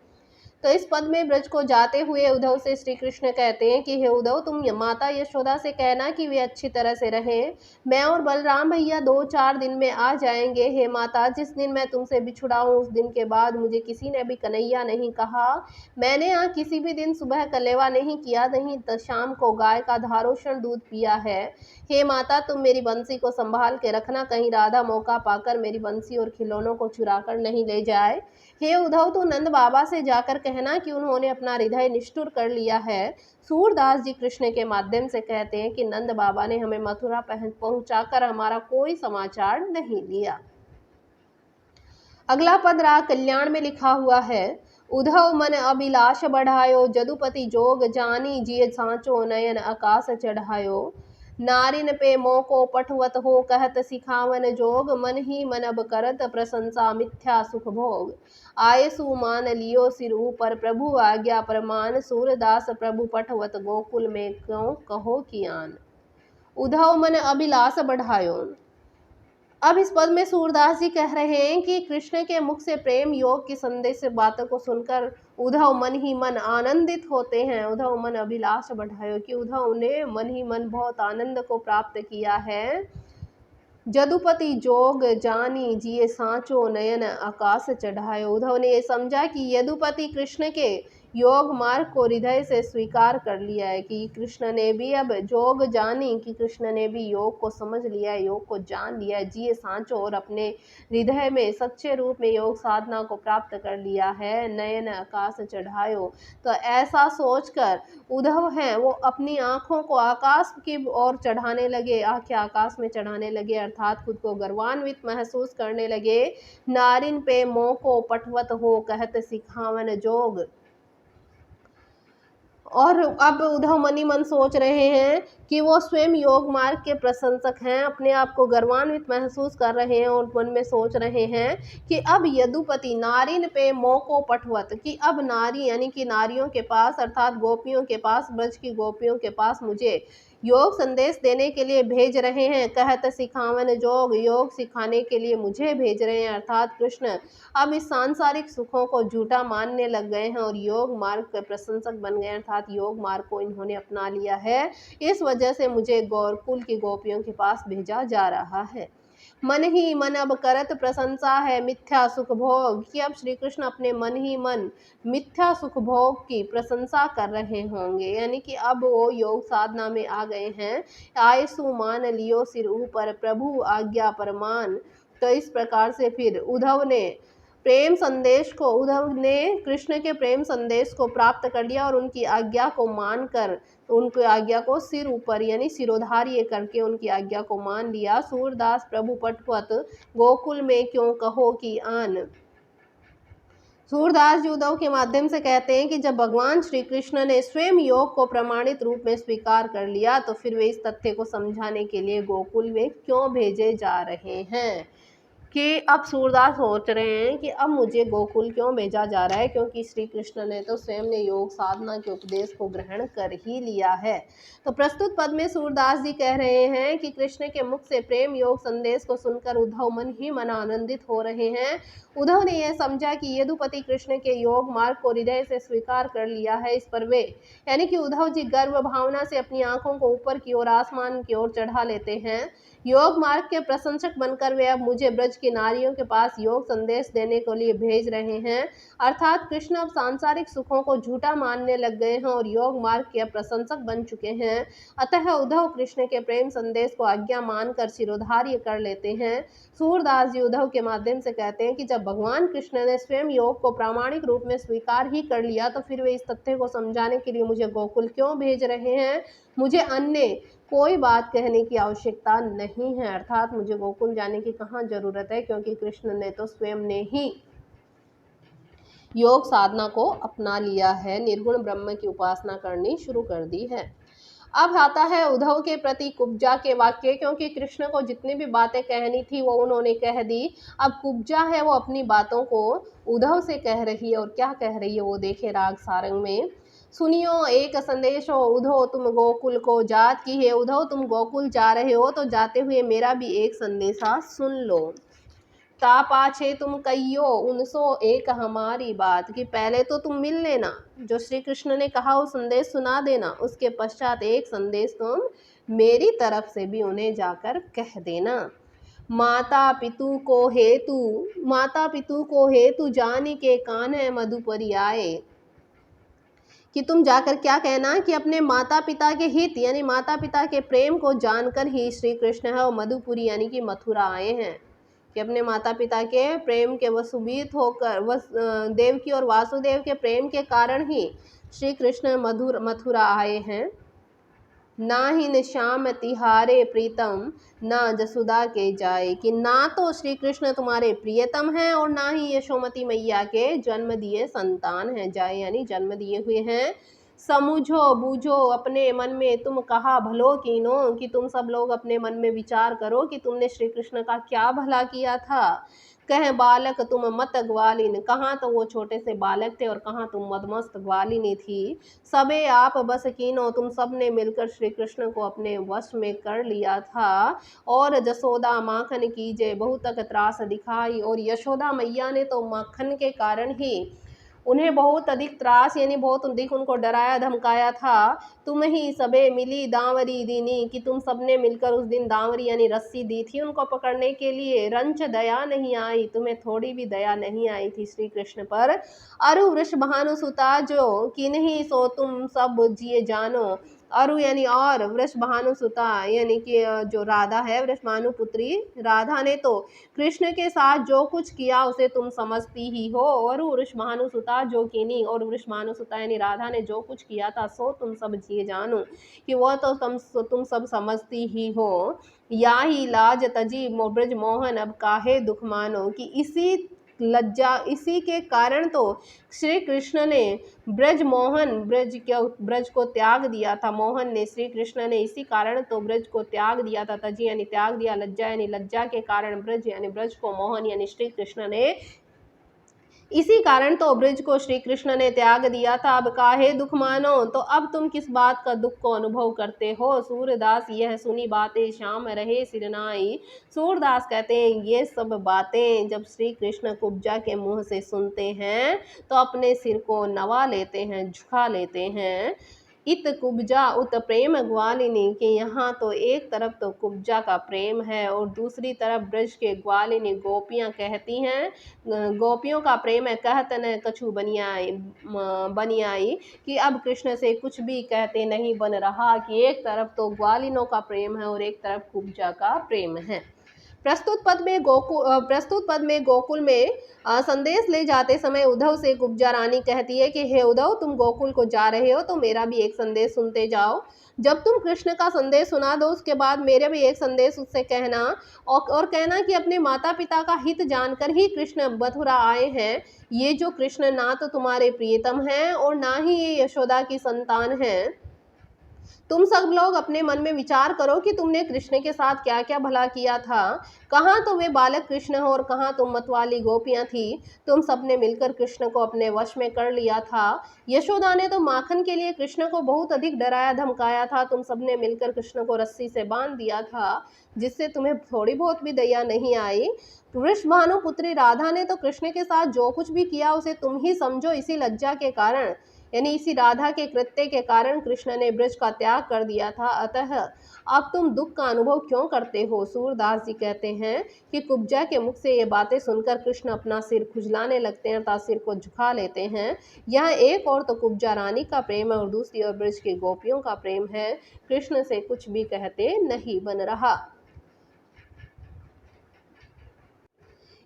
तो इस पद में ब्रज को जाते हुए उद्धव से श्री कृष्ण कहते हैं कि हे उद्धव, तुम माता यशोदा से कहना कि वे अच्छी तरह से रहें। मैं और बलराम भैया 2-4 दिन में आ जाएंगे। हे माता, जिस दिन मैं तुमसे बिछुड़ा हूँ उस दिन के बाद मुझे किसी ने भी कन्हैया नहीं कहा। मैंने यहाँ किसी भी दिन सुबह कलेवा नहीं किया, नहीं तो शाम को गाय का धारोषण दूध पिया है। हे माता, तुम मेरी बंसी को संभाल के रखना, कहीं राधा मौका पाकर मेरी बंसी और खिलौनों को चुरा कर नहीं ले जाए। हे उद्धव, तू नंद बाबा से जाकर कहना कि उन्होंने अपना हृदय निष्ठुर कर लिया है। सूरदास जी कृष्ण के माध्यम से कहते हैं कि नंद बाबा ने हमें मथुरा पहुंचाकर हमारा कोई समाचार नहीं लिया। अगला पद राग कल्याण में लिखा हुआ है, उद्धव मन अभिलाष बढ़ायो, जदुपति जोग जानी, जिय सांचो नयन आकाश चढ़ायो। नारिन पे मोको पठवत हो, कहत सिखावन जोग, मन ही मन अब करत प्रशंसा मिथ्या सुख भोग। आये सुमान लियो सिर ऊपर, प्रभु आज्ञा प्रमाण, सूरदास प्रभु पठवत गोकुल में क्यों कहो कियान। उद्धव मन अभिलाष बढ़ायो। अब इस पद में सूरदास जी कह रहे हैं कि कृष्ण के मुख से प्रेम योग की संदेश बातों को सुनकर उद्धव मन ही मन आनंदित होते हैं। उद्धव मन अभिलाष बढ़ायो, कि उद्धव ने मन ही मन बहुत आनंद को प्राप्त किया है। जदुपति जोग जानी, जिए सांचो नयन आकाश चढ़ायो। उद्धव ने ये समझा कि यदुपति कृष्ण के योग मार्ग को हृदय से स्वीकार कर लिया है, कि कृष्ण ने भी अब जोग जानी, कि कृष्ण ने भी योग को समझ लिया है, योग को जान लिया है। जिए सांचो, और अपने हृदय में सच्चे रूप में योग साधना को प्राप्त कर लिया है। नयन आकाश चढ़ायो, तो ऐसा सोचकर उद्धव हैं वो अपनी आंखों को आकाश की ओर चढ़ाने लगे, आंखें आकाश में चढ़ाने लगे, अर्थात खुद को गर्वान्वित महसूस करने लगे। नारिन पे मोह को पठवत हो, कहत सिखावन जोग। और अब उद्धव मनी मन सोच रहे हैं कि वो स्वयं योग मार्ग के प्रशंसक हैं, अपने आप को गर्वान्वित महसूस कर रहे हैं और मन में सोच रहे हैं कि अब यदुपति नारिन पे मोह को पठवत, कि अब नारी यानी कि नारियों के पास अर्थात गोपियों के पास, ब्रज की गोपियों के पास मुझे योग संदेश देने के लिए भेज रहे हैं। कहत सिखावन जोग, योग सिखाने के लिए मुझे भेज रहे हैं, अर्थात कृष्ण अब इस सांसारिक सुखों को झूठा मानने लग गए हैं और योग मार्ग के प्रशंसक बन गए, अर्थात योग मार्ग को इन्होंने अपना लिया है। इस वजह से मुझे गौरकुल की गोपियों के पास भेजा जा रहा है। मन ही मन अब करत प्रशंसा है मिथ्या सुख भोग, कि अब श्री कृष्ण अपने मन ही मन मिथ्या सुख भोग की प्रशंसा कर रहे होंगे, यानी कि अब वो योग साधना में आ गए हैं। आय सुमान लियो सिर ऊपर, प्रभु आज्ञा परमान। तो इस प्रकार से फिर उद्धव ने कृष्ण के प्रेम संदेश को प्राप्त कर लिया और उनकी आज्ञा को मानकर, उनकी आज्ञा को सिर ऊपर यानी सिरोधार्य करके उनकी आज्ञा को मान लिया। सूरदास प्रभु पठवत गोकुल में क्यों कहो कि आन। सूरदास जी उद्धव के माध्यम से कहते हैं कि जब भगवान श्री कृष्ण ने स्वयं योग को प्रमाणित रूप में स्वीकार कर लिया तो फिर वे इस तथ्य को समझाने के लिए गोकुल में क्यों भेजे जा रहे हैं। कि अब सूरदास सोच रहे हैं कि अब मुझे गोकुल क्यों भेजा जा रहा है, क्योंकि श्री कृष्ण ने तो स्वयं ने योग साधना के उपदेश को ग्रहण कर ही लिया है। तो प्रस्तुत पद में सूरदास जी कह रहे हैं कि कृष्ण के मुख से प्रेम योग संदेश को सुनकर उद्धव मन ही मन आनंदित हो रहे हैं। उद्धव ने यह समझा कि यदुपति कृष्ण के योग मार्ग को हृदय से स्वीकार कर लिया है। इस पर वे यानी कि उद्धव जी गर्व भावना से अपनी आंखों को ऊपर की ओर आसमान की ओर चढ़ा लेते हैं। योग मार्ग के प्रशंसक बनकर वे अब मुझे ब्रज की नारियों के पास योग संदेश देने के लिए भेज रहे हैं। अर्थात कृष्ण अब सांसारिक सुखों को झूठा मानने लग गए हैं और योग मार्ग के प्रशंसक बन चुके हैं। अतः उद्धव कृष्ण के प्रेम संदेश को आज्ञा मानकर शिरोधार्य कर लेते हैं। सूरदास जी उद्धव के माध्यम से कहते हैं कि जब भगवान कृष्ण ने स्वयं योग को प्रामाणिक रूप में स्वीकार ही कर लिया, तो फिर वे इस तथ्य को समझाने के लिए मुझे गोकुल क्यों भेज रहे हैं। मुझे अन्य कोई बात कहने की आवश्यकता नहीं है, अर्थात मुझे गोकुल जाने की कहाँ जरूरत है, क्योंकि कृष्ण ने तो स्वयं ने ही योग साधना को अपना लिया है, निर्गुण ब्रह्म की उपासना करनी शुरू कर दी है। अब आता है उद्धव के प्रति कुब्जा के वाक्य, क्योंकि कृष्ण को जितनी भी बातें कहनी थी वो उन्होंने कह दी। अब कुब्जा है वो अपनी बातों को उद्धव से कह रही है, और क्या कह रही है वो देखे राग सारंग में। सुनियो एक संदेश हो उद्धव तुम गोकुल को जात की है। उद्धव तुम गोकुल जा रहे हो तो जाते हुए मेरा भी एक संदेशा सुन लो। ता पाछे तुम कहियो उनसो एक हमारी बात, कि पहले तो तुम मिल लेना, जो श्री कृष्ण ने कहा वो संदेश सुना देना, उसके पश्चात एक संदेश तुम मेरी तरफ से भी उन्हें जाकर कह देना। माता पितु को हेतु जानी के कान है मधुपरी आए, कि तुम जाकर क्या कहना कि अपने माता पिता के हित यानी माता पिता के प्रेम को जानकर ही श्री कृष्ण है और मधुपुरी यानी कि मथुरा आए हैं, कि अपने माता पिता के प्रेम के वसुभीत होकर देवकी और वासुदेव के प्रेम के कारण ही श्री कृष्ण मथुरा आए हैं। ना ही न श्याम तिहारे प्रीतम ना जसुदा के जाए, कि ना तो श्री कृष्ण तुम्हारे प्रियतम हैं और ना ही यशोमती मैया के जन्म दिए संतान हैं, जाए यानी जन्म दिए हुए हैं। समझो बूझो अपने मन में तुम कहा भलो कीनो, कि तुम सब लोग अपने मन में विचार करो कि तुमने श्री कृष्ण का क्या भला किया था। कह बालक तुम मत ग्वालिन, कहाँ तो वो छोटे से बालक थे और कहाँ तुम मदमस्त ग्वालिनी थी। सबे आप बस कीनो, तुम सब ने मिलकर श्री कृष्ण को अपने वश में कर लिया था। और जसोदा माखन कीजे बहुत तक त्रास दिखाई, और यशोदा मैया ने तो माखन के कारण ही उन्हें बहुत अधिक त्रास यानी बहुत अधिक उनको डराया धमकाया था। तुम ही सबे मिली दांवरी दीनी, कि तुम सबने मिलकर उस दिन दांवरी यानी रस्सी दी थी उनको पकड़ने के लिए। रंच दया नहीं आई, तुम्हें थोड़ी भी दया नहीं आई थी श्री कृष्ण पर। अरु वृषभानु सुता जो किन्हीं सो तुम सब जिए जानो, अरु यानी और वृषभानु सुता यानी कि जो राधा है वृषभानु पुत्री राधा ने तो कृष्ण के साथ जो कुछ किया उसे तुम समझती ही हो। और वृषभानु सुता जो किनी, और वृषभानु सुता यानी राधा ने जो कुछ किया था सो तुम सब जिए जानो, कि वह तो तुम सब समझती ही हो। या ही लाज तजी ब्रज मोहन अब काहे दुख मानो, कि इसी लज्जा इसी के कारण तो श्री कृष्ण ने ब्रज को त्याग दिया था। मोहन ने श्री कृष्ण ने इसी कारण तो ब्रज को त्याग दिया था। तजी यानी त्याग दिया, लज्जा यानी लज्जा के कारण ब्रज यानी ब्रज को, मोहन यानी श्री कृष्ण ने इसी कारण तो ब्रज को श्री कृष्ण ने त्याग दिया था। अब काहे दुख मानो, तो अब तुम किस बात का दुख को अनुभव करते हो। सूरदास यह सुनी बातें श्याम रहे सिरनाई, सूरदास कहते हैं ये सब बातें जब श्री कृष्ण कुब्जा के मुंह से सुनते हैं तो अपने सिर को नवा लेते हैं, झुका लेते हैं। इत कुब्जा उत प्रेम ग्वालिनी, के यहाँ तो एक तरफ तो कुब्जा का प्रेम है और दूसरी तरफ ब्रज के ग्वालिनी गोपियाँ कहती हैं, गोपियों का प्रेम है। कहत न कछु बनियाई, कि अब कृष्ण से कुछ भी कहते नहीं बन रहा, कि एक तरफ तो ग्वालिनों का प्रेम है और एक तरफ कुब्जा का प्रेम है। प्रस्तुत पद में गोकुल में संदेश ले जाते समय उद्धव से कुब्जा रानी कहती है कि हे उद्धव तुम गोकुल को जा रहे हो तो मेरा भी एक संदेश सुनते जाओ। जब तुम कृष्ण का संदेश सुना दो उसके बाद मेरे भी एक संदेश उससे कहना, और कहना कि अपने माता पिता का हित जानकर ही कृष्ण मथुरा आए हैं। ये जो कृष्ण ना तो तुम्हारे प्रियतम हैं और ना ही ये यशोदा की संतान हैं, तुम सब लोग अपने मन में विचार करो कि तुमने कृष्ण के साथ क्या क्या भला किया था। कहाँ तो वे बालक कृष्ण हो और कहाँ तुम मतवाली गोपियां थी। तुम सबने मिलकर कृष्ण को अपने वश में कर लिया था। यशोदा ने तो माखन के लिए कृष्ण को बहुत अधिक डराया धमकाया था। तुम सबने मिलकर कृष्ण को रस्सी से बांध दिया था, जिससे तुम्हें थोड़ी बहुत भी दया नहीं आई। वृषभानु पुत्री राधा ने तो कृष्ण के साथ जो कुछ भी किया उसे तुम ही समझो। इसी लज्जा के कारण, यानी इसी राधा के कृत्य के कारण कृष्ण ने ब्रज का त्याग कर दिया था। अतः अब तुम दुख का अनुभव क्यों करते हो। सूरदास जी कहते हैं कि कुब्जा के मुख से ये बातें सुनकर कृष्ण अपना सिर खुजलाने लगते हैं अर्थात सिर को झुका लेते हैं। यह एक और तो कुब्जा रानी का प्रेम है और दूसरी ओर ब्रज की गोपियों का प्रेम है। कृष्ण से कुछ भी कहते नहीं बन रहा।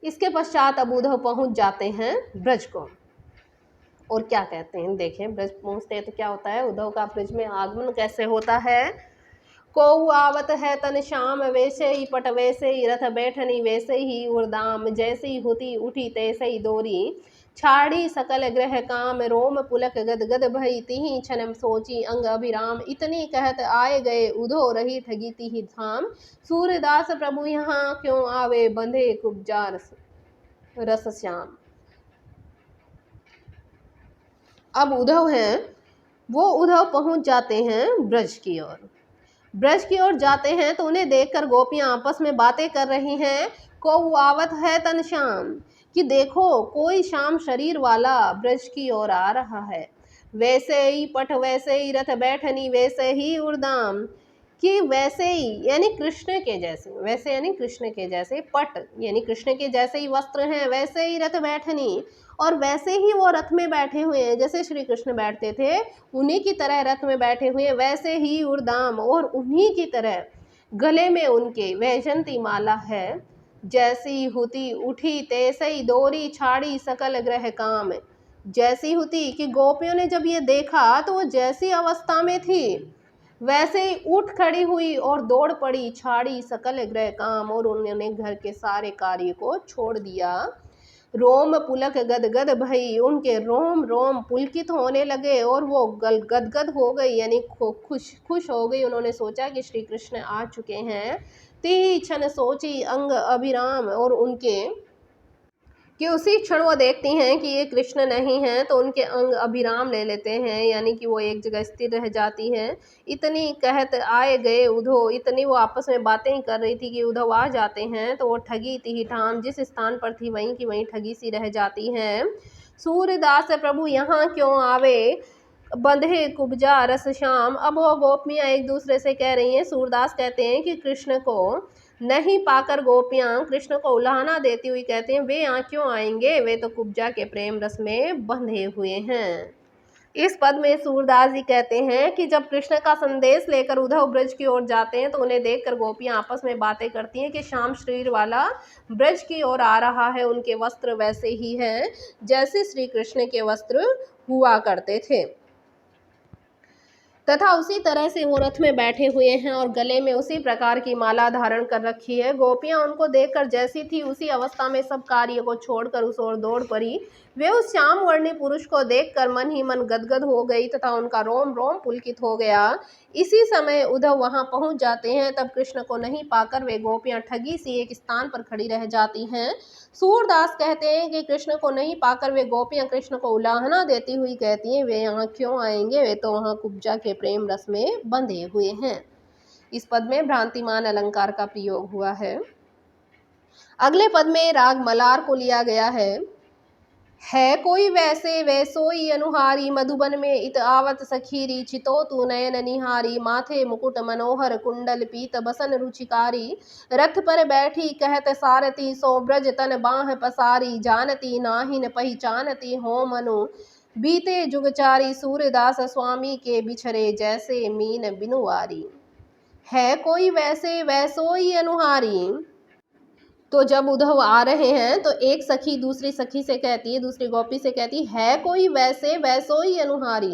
इसके पश्चात अब उद्धव पहुंच जाते हैं ब्रज को और क्या कहते हैं देखें। ब्रज पहुंचते हैं तो क्या होता है, उद्धव का ब्रज में आगमन कैसे होता है। को आवत है तन श्याम, वैसे ही पट वैसे ही रथ बैठनी वैसे ही उर्दाम, जैसी होती उठी तैसे ही दोरी, छाड़ी सकल ग्रह काम, रोम पुलक गद गद भई तिहि छनम सोची अंग अभिराम। इतनी कहत आए गए उधो रही ठगी तिहि धाम, सूरदास प्रभु यहाँ क्यों आवे बंधे कुब्जा रस श्याम। अब उद्धव हैं वो उद्धव पहुंच जाते हैं ब्रज की ओर। ब्रज की ओर जाते हैं तो उन्हें देखकर गोपियां आपस में बातें कर रही हैं। को आवत है तन श्याम, कि देखो कोई श्याम शरीर वाला ब्रज की ओर आ रहा है। वैसे ही पट वैसे ही रथ बैठनी वैसे ही उर्दाम, कि वैसे ही यानी कृष्ण के जैसे, वैसे यानी कृष्ण के जैसे, पट यानी कृष्ण के जैसे ही वस्त्र हैं, वैसे ही रथ बैठनी और वैसे ही वो रथ में बैठे हुए हैं। जैसे श्री कृष्ण बैठते थे उन्हीं की तरह रथ में बैठे हुए, वैसे ही उर्दाम और उन्हीं की तरह गले में उनके वैजंती माला है। जैसी हुती उठी तैसे ही दोरी, छाड़ी सकल ग्रह काम। जैसी हुती कि गोपियों ने जब ये देखा तो वो जैसी अवस्था में थी वैसे ही उठ खड़ी हुई और दौड़ पड़ी, छाड़ी सकल गृह काम और उन्होंने घर के सारे कार्य को छोड़ दिया। रोम पुलक गदगद भई, उनके रोम रोम पुलकित होने लगे और वो गदगद हो गई यानी खुश खुश हो गई। उन्होंने सोचा कि श्री कृष्ण आ चुके हैं। ती क्षण सोची अंग अभिराम, और उनके कि उसी क्षण वो देखती हैं कि ये कृष्ण नहीं हैं तो उनके अंग अभिराम ले लेते हैं, यानी कि वो एक जगह स्थिर रह जाती हैं। इतनी कहत आए गए उधो, इतनी वो आपस में बातें ही कर रही थी कि उधव आ जाते हैं तो वो ठगी थी ठाम, जिस स्थान पर थी वहीं की वहीं ठगी सी रह जाती हैं। सूरदास प्रभु यहाँ क्यों आवे बंधे कुब्जा रस श्याम। अब वो गोपियाँ एक दूसरे से कह रही हैं, सूरदास कहते हैं कि कृष्ण को नहीं पाकर गोपियां कृष्ण को उलाहना देती हुई कहते हैं वे यहाँ क्यों आएंगे, वे तो कुब्जा के प्रेम रस में बंधे हुए हैं। इस पद में सूरदास जी कहते हैं कि जब कृष्ण का संदेश लेकर उद्धव ब्रज की ओर जाते हैं तो उन्हें देखकर गोपियां आपस में बातें करती हैं कि श्याम शरीर वाला ब्रज की ओर आ रहा है। उनके वस्त्र वैसे ही हैं जैसे श्री कृष्ण के वस्त्र हुआ करते थे तथा उसी तरह से वो रथ में बैठे हुए हैं और गले में उसी प्रकार की माला धारण कर रखी है। गोपियां उनको देखकर जैसी थी उसी अवस्था में सब कार्य को छोड़कर उस ओर दौड़ पड़ी। वे उस श्याम वर्णी पुरुष को देखकर मन ही मन गदगद हो गई तथा उनका रोम रोम पुलकित हो गया। इसी समय उद्धव वहां पहुंच जाते हैं। तब कृष्ण को नहीं पाकर वे गोपियां ठगी सी एक स्थान पर खड़ी रह जाती हैं। सूरदास कहते हैं कि कृष्ण को नहीं पाकर वे गोपियां कृष्ण को उलाहना देती हुई कहती हैं वे यहाँ क्यों आएंगे, वे तो वहाँ कुब्जा के प्रेम रस में बंधे हुए हैं। इस पद में भ्रांतिमान अलंकार का प्रयोग हुआ है। अगले पद में राग मलार को लिया गया है कोई वैसे वैसोई अनुहारी, मधुबन में इत आवत सखीरी, चितो तू नयन निहारी, माथे मुकुट मनोहर कुंडल पीत बसन रुचिकारी, रथ पर बैठी कहत सारथी, सो ब्रज तन बाह पसारी, जानती नाहिन पहचानती हो मनु, बीते जुगचारी, सूरदास स्वामी के बिछरे जैसे मीन बिनुवारी। है कोई वैसे वैसोई अनुहारी, तो जब उद्धव आ रहे हैं तो एक सखी दूसरी सखी से कहती है, दूसरी गोपी से कहती है कोई वैसे वैसोई अनुहारी,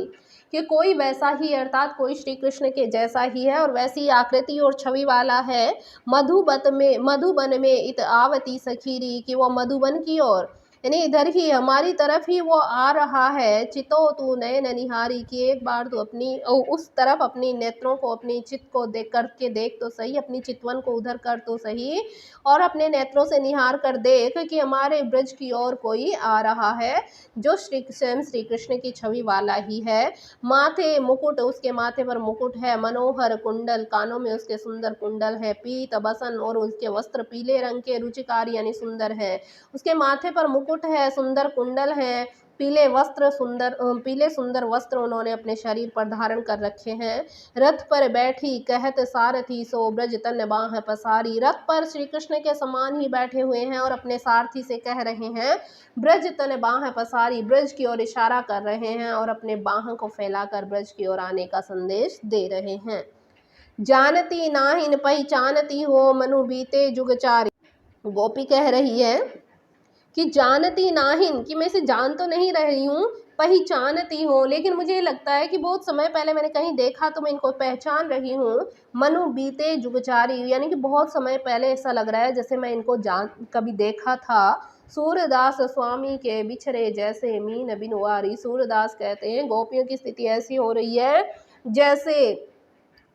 कि कोई वैसा ही अर्थात कोई श्री कृष्ण के जैसा ही है और वैसी आकृति और छवि वाला है। मधुबन में इत आवती सखीरी, कि वो मधुबन की ओर यानी इधर ही हमारी तरफ ही वो आ रहा है। चितो तू नयन निहारी, कि एक बार तू अपनी उस तरफ अपनी नेत्रों को, अपनी चित्त को देख करके देख तो सही, अपनी चितवन को उधर कर तो सही, और अपने नेत्रों से निहार कर देख कि हमारे ब्रज की ओर कोई आ रहा है, जो स्वयं श्री कृष्ण की छवि वाला ही है। माथे मुकुट, उसके माथे पर मुकुट है। मनोहर कुंडल, कानों में उसके सुंदर कुंडल है। पीत बसन, और उसके वस्त्र पीले रंग के रुचिकारी यानी सुंदर है। उसके माथे पर मुकुट है, सुंदर कुंडल है, पीले वस्त्र, पीले सुंदर वस्त्र उन्होंने अपने शरीर पर धारण कर रखे हैं। रथ पर बैठी कहत सारथी, सो ब्रज तन बाह पसारी। रथ पर श्री कृष्ण के समान ही बैठे हुए हैं और अपने सारथी से कह रहे हैं ब्रज तन बाह पसारी, ब्रज की ओर इशारा कर रहे हैं और अपने बाहों को फैलाकर ब्रज की ओर आने का संदेश दे रहे हैं। जानती नाहिन पहचानती हो, मनु बीते जुगचारी। गोपी कह रही है कि जानती नाहिन, कि मैं इसे जान तो नहीं रही हूँ, पहचानती हूँ, लेकिन मुझे लगता है कि बहुत समय पहले मैंने कहीं देखा तो मैं इनको पहचान रही हूँ। मनु बीते जुगचारी, यानी कि बहुत समय पहले ऐसा लग रहा है जैसे मैं इनको कभी देखा था। सूरदास स्वामी के बिछड़े जैसे मीन बिनवारी। सूरदास कहते हैं गोपियों की स्थिति ऐसी हो रही है जैसे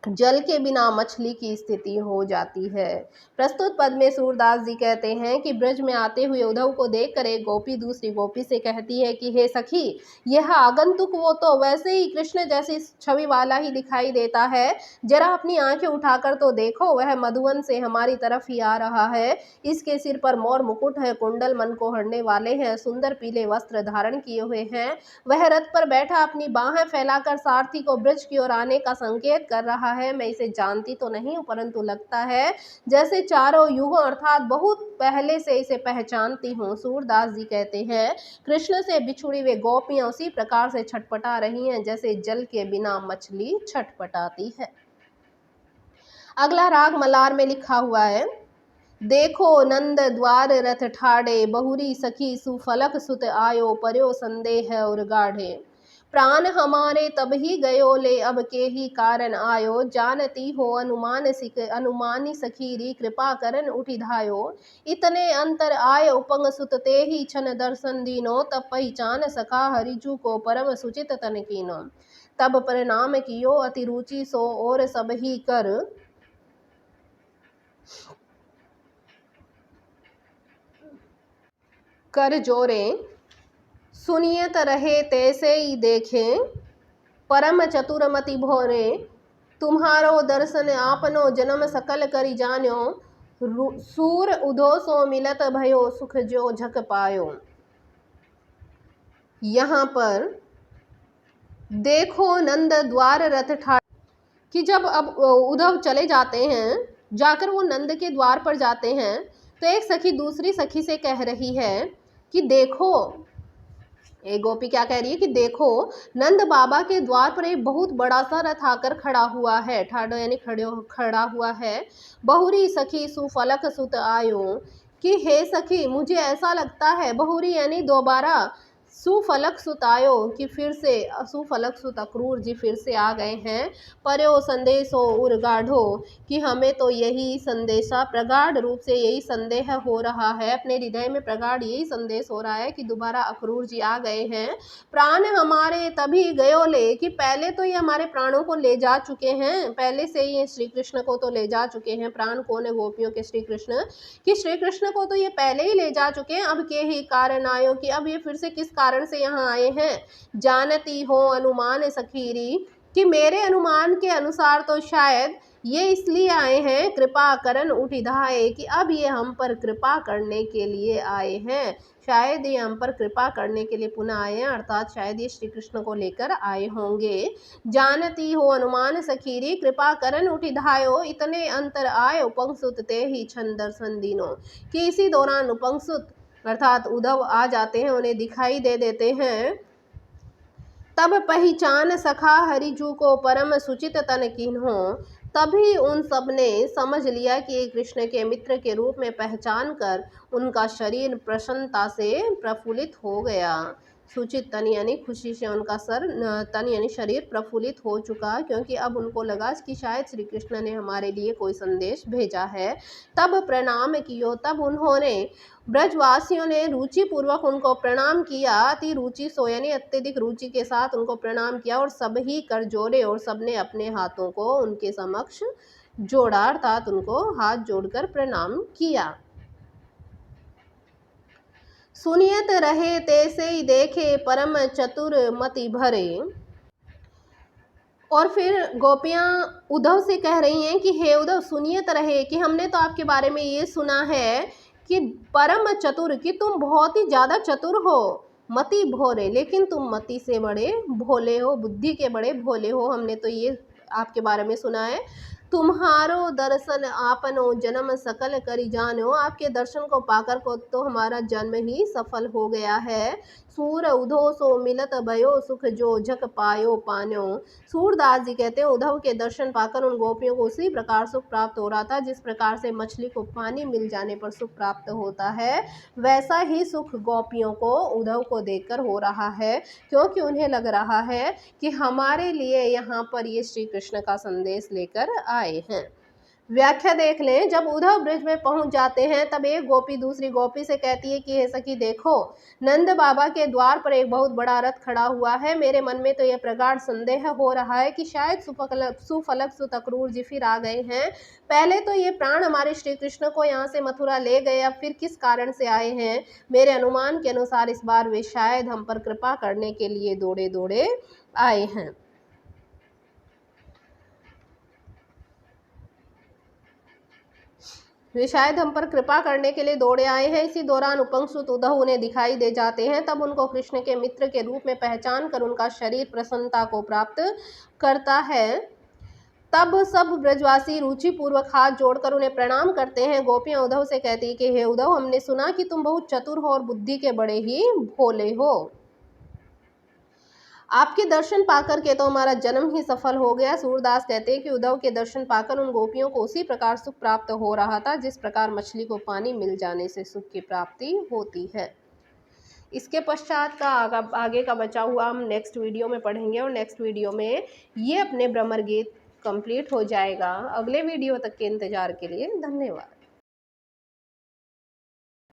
जल के बिना मछली की स्थिति हो जाती है। प्रस्तुत पद में सूरदास जी कहते हैं कि ब्रज में आते हुए उद्धव को देखकर एक गोपी दूसरी गोपी से कहती है कि हे सखी, यह आगंतुक वो तो वैसे ही कृष्ण जैसी छवि वाला ही दिखाई देता है, जरा अपनी आंखें उठाकर तो देखो, वह मधुवन से हमारी तरफ ही आ रहा है। इसके सिर पर मोर मुकुट है, कुंडल मन को हरने वाले हैं, सुंदर पीले वस्त्र धारण किए हुए हैं। वह रथ पर बैठा अपनी बाहें फैलाकर सारथी को ब्रज की ओर आने का संकेत कर रहा है। मैं इसे जानती तो नहीं हूँ, परंतु लगता है जैसे चारों युगों अर्थात बहुत पहले से इसे पहचानती हूँ। सूरदास जी कहते हैं कृष्ण से बिछुड़ी हुई गोपियां उसी प्रकार से छटपटा रही हैं जैसे जल के बिना मछली छटपटाती है। अगला राग मलार में लिखा हुआ है, देखो नंद द्वार रथ ठाड़े, बहुरी सखी सुफलक सुत आयो, पर्यो संदेह और गाढ़े। प्राण हमारे तब ही गयो ले, अब के ही कारण आयो, जानती हो अनुमानी सखीरी, कृपा करन उठी धायो। इतने अंतर आय उपंग सुत, ते ही छन दर्शन दीनो, तब पहचान सखा हरिजू को, परम सुचित तन कीनो। तब प्रणाम कियो अति रुचि, सो और सब ही कर जोरे। सुनियत रहे तैसे ही देखें, परम चतुरमति भोरे। तुम्हारो दर्शन आपनो, जन्म सकल करि जान्यो, सूर उधो सो मिलत भयो, सुख जो झक पायो। यहाँ पर देखो नंद द्वार रथ ठाड़, कि जब अब उद्धव चले जाते हैं, जाकर वो नंद के द्वार पर जाते हैं, तो एक सखी दूसरी सखी से कह रही है कि देखो, एक गोपी क्या कह रही है कि देखो नंद बाबा के द्वार पर एक बहुत बड़ा सा रथ आकर खड़ा हुआ है, ठाडो यानी खड़ा हुआ है। बहुरी सखी सुफलक सुत आयो, कि हे सखी मुझे ऐसा लगता है, बहुरी यानी दोबारा, सुफलक सुत आयो, कि फिर से सुफलक सुत अक्रूर जी फिर से आ गए हैं। पर्यो संदेशो उर गाढ़ो, कि हमें तो यही संदेशा प्रगाढ़ रूप से यही संदेह हो रहा है, अपने हृदय में प्रगाढ़ यही संदेश हो रहा है कि दोबारा अक्रूर जी आ गए हैं। प्राण हमारे तभी गयो ले, कि पहले तो ये हमारे प्राणों को ले जा चुके हैं, पहले से ही श्री कृष्ण को तो ले जा चुके हैं। प्राण कौन है? गोपियों के श्री कृष्ण, कि श्री कृष्ण को तो ये पहले ही ले जा चुके हैं, अब के ही कारण आयो, कि अब ये फिर से किस कारण से यहाँ आए हैं। जानती हो अनुमान सखीरी, कि मेरे अनुमान के अनुसार तो शायद ये इसलिए आए हैं, कृपा करन उठिधाए, कि अब ये हम पर कृपा करने के लिए आए हैं, शायद ये हम पर कृपा करने के लिए पुनः आए हैं, अर्थात शायद ये श्री कृष्ण को लेकर आए होंगे। जानती हो अनुमान सखीरी, कृपा करन उठिधायो, इतने अंतर आए उपंगसुत, ते ही छन दर्शन दीनो, कि इसी दौरान उपंगसुत अर्थात उद्धव आ जाते हैं, उन्हें दिखाई दे देते हैं। तब पहचान सखा हरिजू को, परम सुचित तन कीन्हो, तभी उन सब ने समझ लिया कि कृष्ण के मित्र के रूप में पहचान कर उनका शरीर प्रसन्नता से प्रफुल्लित हो गया। सूचित तन यानी खुशी से उनका तन यानी शरीर प्रफुल्लित हो चुका, क्योंकि अब उनको लगा कि शायद श्री कृष्ण ने हमारे लिए कोई संदेश भेजा है। तब प्रणाम कियो, तब उन्होंने ब्रजवासियों ने रुचि पूर्वक उनको प्रणाम किया, अति रुचि सो यानी अत्यधिक रुचि के साथ उनको प्रणाम किया, और सब ही कर जोड़े और सबने अपने हाथों को उनके समक्ष जोड़ा, अर्थात उनको हाथ जोड़कर प्रणाम किया। सुनियत रहे तैसे ही देखे परम चतुर मति भरे। और फिर गोपियाँ उद्धव से कह रही हैं कि हे उद्धव, सुनियत रहे कि हमने तो आपके बारे में ये सुना है कि परम चतुर, कि तुम बहुत ही ज़्यादा चतुर हो, मति भोरे, लेकिन तुम मति से बड़े भोले हो, बुद्धि के बड़े भोले हो, हमने तो ये आपके बारे में सुना है। तुम्हारो दर्शन आपनो जन्म सकल करी जानो, आपके दर्शन को पाकर को तो हमारा जन्म ही सफल हो गया है। सूर उधो सो मिलत भयो सुख जो झक पायो पानो। सूरदास जी कहते हैं उद्धव के दर्शन पाकर उन गोपियों को उसी प्रकार सुख प्राप्त हो रहा था जिस प्रकार से मछली को पानी मिल जाने पर सुख प्राप्त होता है, वैसा ही सुख गोपियों को उद्धव को देखकर हो रहा है, क्योंकि उन्हें लग रहा है कि हमारे लिए यहाँ पर ये श्री कृष्ण का संदेश लेकर आए हैं। व्याख्या देख लें। जब उद्धव ब्रिज में पहुंच जाते हैं तब एक गोपी दूसरी गोपी से कहती है कि हे सखी देखो, नंद बाबा के द्वार पर एक बहुत बड़ा रथ खड़ा हुआ है। मेरे मन में तो यह प्रगाढ़ संदेह हो रहा है कि शायद सुफलक सुतक्रूर जी फिर आ गए हैं। पहले तो ये प्राण हमारे श्री कृष्ण को यहाँ से मथुरा ले गए, अब फिर किस कारण से आए हैं? मेरे अनुमान के अनुसार इस बार वे शायद हम पर कृपा करने के लिए दौड़े दौड़े आए हैं। वे शायद हम पर कृपा करने के लिए दौड़े आए हैं। इसी दौरान उपंगसुत उद्धव उन्हें दिखाई दे जाते हैं। तब उनको कृष्ण के मित्र के रूप में पहचान कर उनका शरीर प्रसन्नता को प्राप्त करता है। तब सब ब्रजवासी रुचि पूर्वक हाथ जोड़कर उन्हें प्रणाम करते हैं। गोपियां उद्धव से कहती कि हे उद्धव, हमने सुना कि तुम बहुत चतुर हो और बुद्धि के बड़े ही भोले हो। आपके दर्शन पाकर के तो हमारा जन्म ही सफल हो गया। सूरदास कहते हैं कि उद्धव के दर्शन पाकर उन गोपियों को उसी प्रकार सुख प्राप्त हो रहा था जिस प्रकार मछली को पानी मिल जाने से सुख की प्राप्ति होती है। इसके पश्चात का आगे का बचा हुआ हम नेक्स्ट वीडियो में पढ़ेंगे, और नेक्स्ट वीडियो में ये अपने भ्रमर गीत कंप्लीट हो जाएगा। अगले वीडियो तक के इंतजार के लिए धन्यवाद।